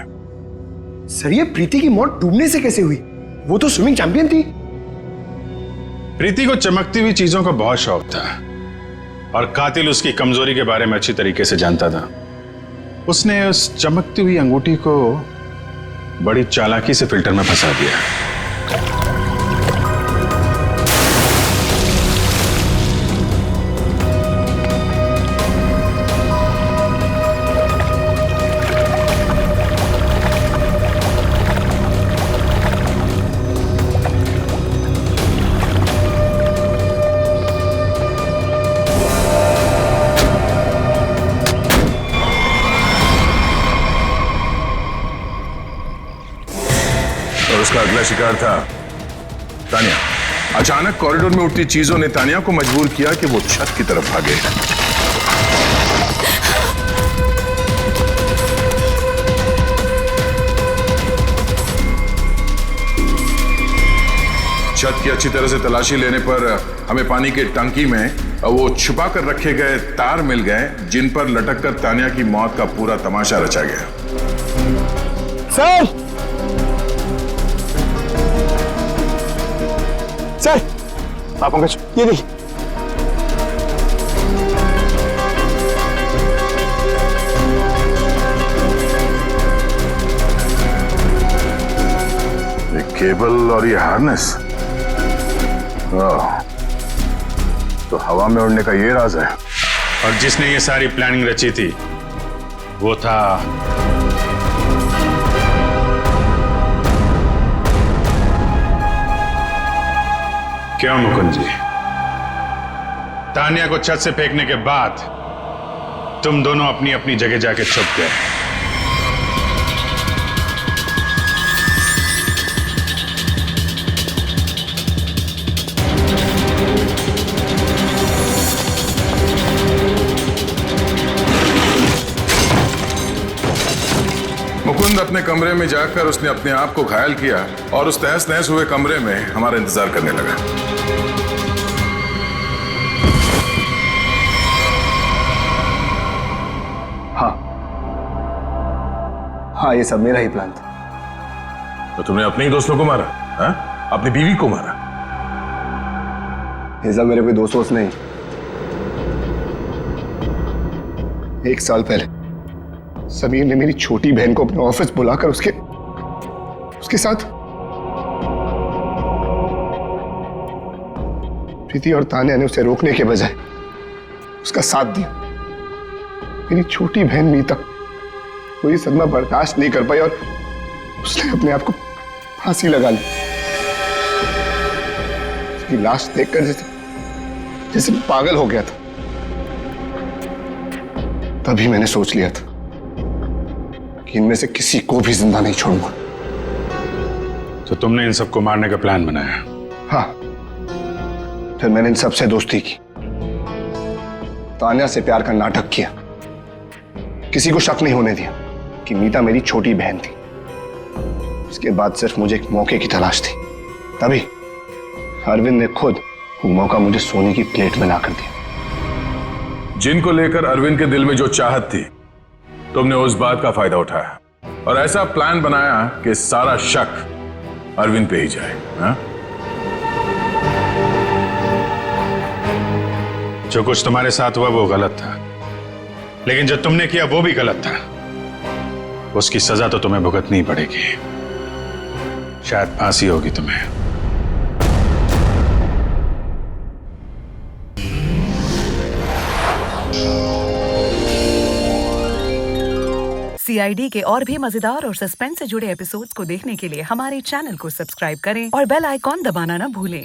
सर ये प्रीति की मौत डूबने से कैसे हुई? वो तो स्विमिंग चैंपियन थी। प्रीति को चमकती हुई चीजों का बहुत शौक था और कातिल उसकी कमजोरी के बारे में अच्छी तरीके से जानता था। उसने उस चमकती हुई अंगूठी को बड़ी चालाकी से फिल्टर में फंसा दिया। उसका अगला शिकार था तानिया। अचानक कॉरिडोर में उठती चीजों ने तानिया को मजबूर किया कि वो छत की तरफ भागे। छत की अच्छी तरह से तलाशी लेने पर हमें पानी के टंकी में वो छुपा कर रखे गए तार मिल गए जिन पर लटक कर तानिया की मौत का पूरा तमाशा रचा गया। सर सर आप पंकज ये देखिए। ये केबल और ये हार्नेस, तो हवा में उड़ने का ये राज है। और जिसने ये सारी प्लानिंग रची थी वो था क्यों मुकुंद जी? तानिया को छत से फेंकने के बाद तुम दोनों अपनी अपनी जगह जाके छुप गए। मुकुंद अपने कमरे में जाकर उसने अपने आप को घायल किया और उस तहस नहस हुए कमरे में हमारा इंतजार करने लगा। हाँ ये सब मेरा ही प्लान था। तो तुमने अपने ही दोस्तों को मारा? हा? अपनी बीवी को मारा? ये सब मेरे कोई दोस्त वोस्त नहीं। 1 साल पहले समीर ने मेरी छोटी बहन को अपने ऑफिस बुलाकर उसके साथ प्रीति और तानिया ने उसे रोकने के बजाय उसका साथ दिया। मेरी छोटी बहन मीता वो ये सदमा बर्दाश्त नहीं कर पाई और उसने अपने आप को फांसी लगा ली। उसकी लाश देखकर जैसे पागल हो गया था। तभी मैंने सोच लिया था कि इनमें से किसी को भी जिंदा नहीं छोड़ूंगा। तो तुमने इन सबको मारने का प्लान बनाया? हाँ, फिर मैंने इन सबसे दोस्ती की, तानिया से प्यार का नाटक किया, किसी को शक नहीं होने दिया कि मीता मेरी छोटी बहन थी। इसके बाद सिर्फ मुझे एक मौके की तलाश थी, तभी अरविंद ने खुद वो मौका मुझे सोने की प्लेट में ला कर दिया। जिनको लेकर अरविंद के दिल में जो चाहत थी तुमने उस बात का फायदा उठाया और ऐसा प्लान बनाया कि सारा शक अरविंद पे ही जाए। हा? जो कुछ तुम्हारे साथ हुआ वो गलत था, लेकिन जो तुमने किया वो भी गलत था। उसकी सजा तो तुम्हें भुगतनी पड़ेगी। शायद फांसी होगी तुम्हें। सीआईडी के और भी मजेदार और सस्पेंस से जुड़े एपिसोड्स को देखने के लिए हमारे चैनल को सब्सक्राइब करें और बेल आइकॉन दबाना ना भूलें।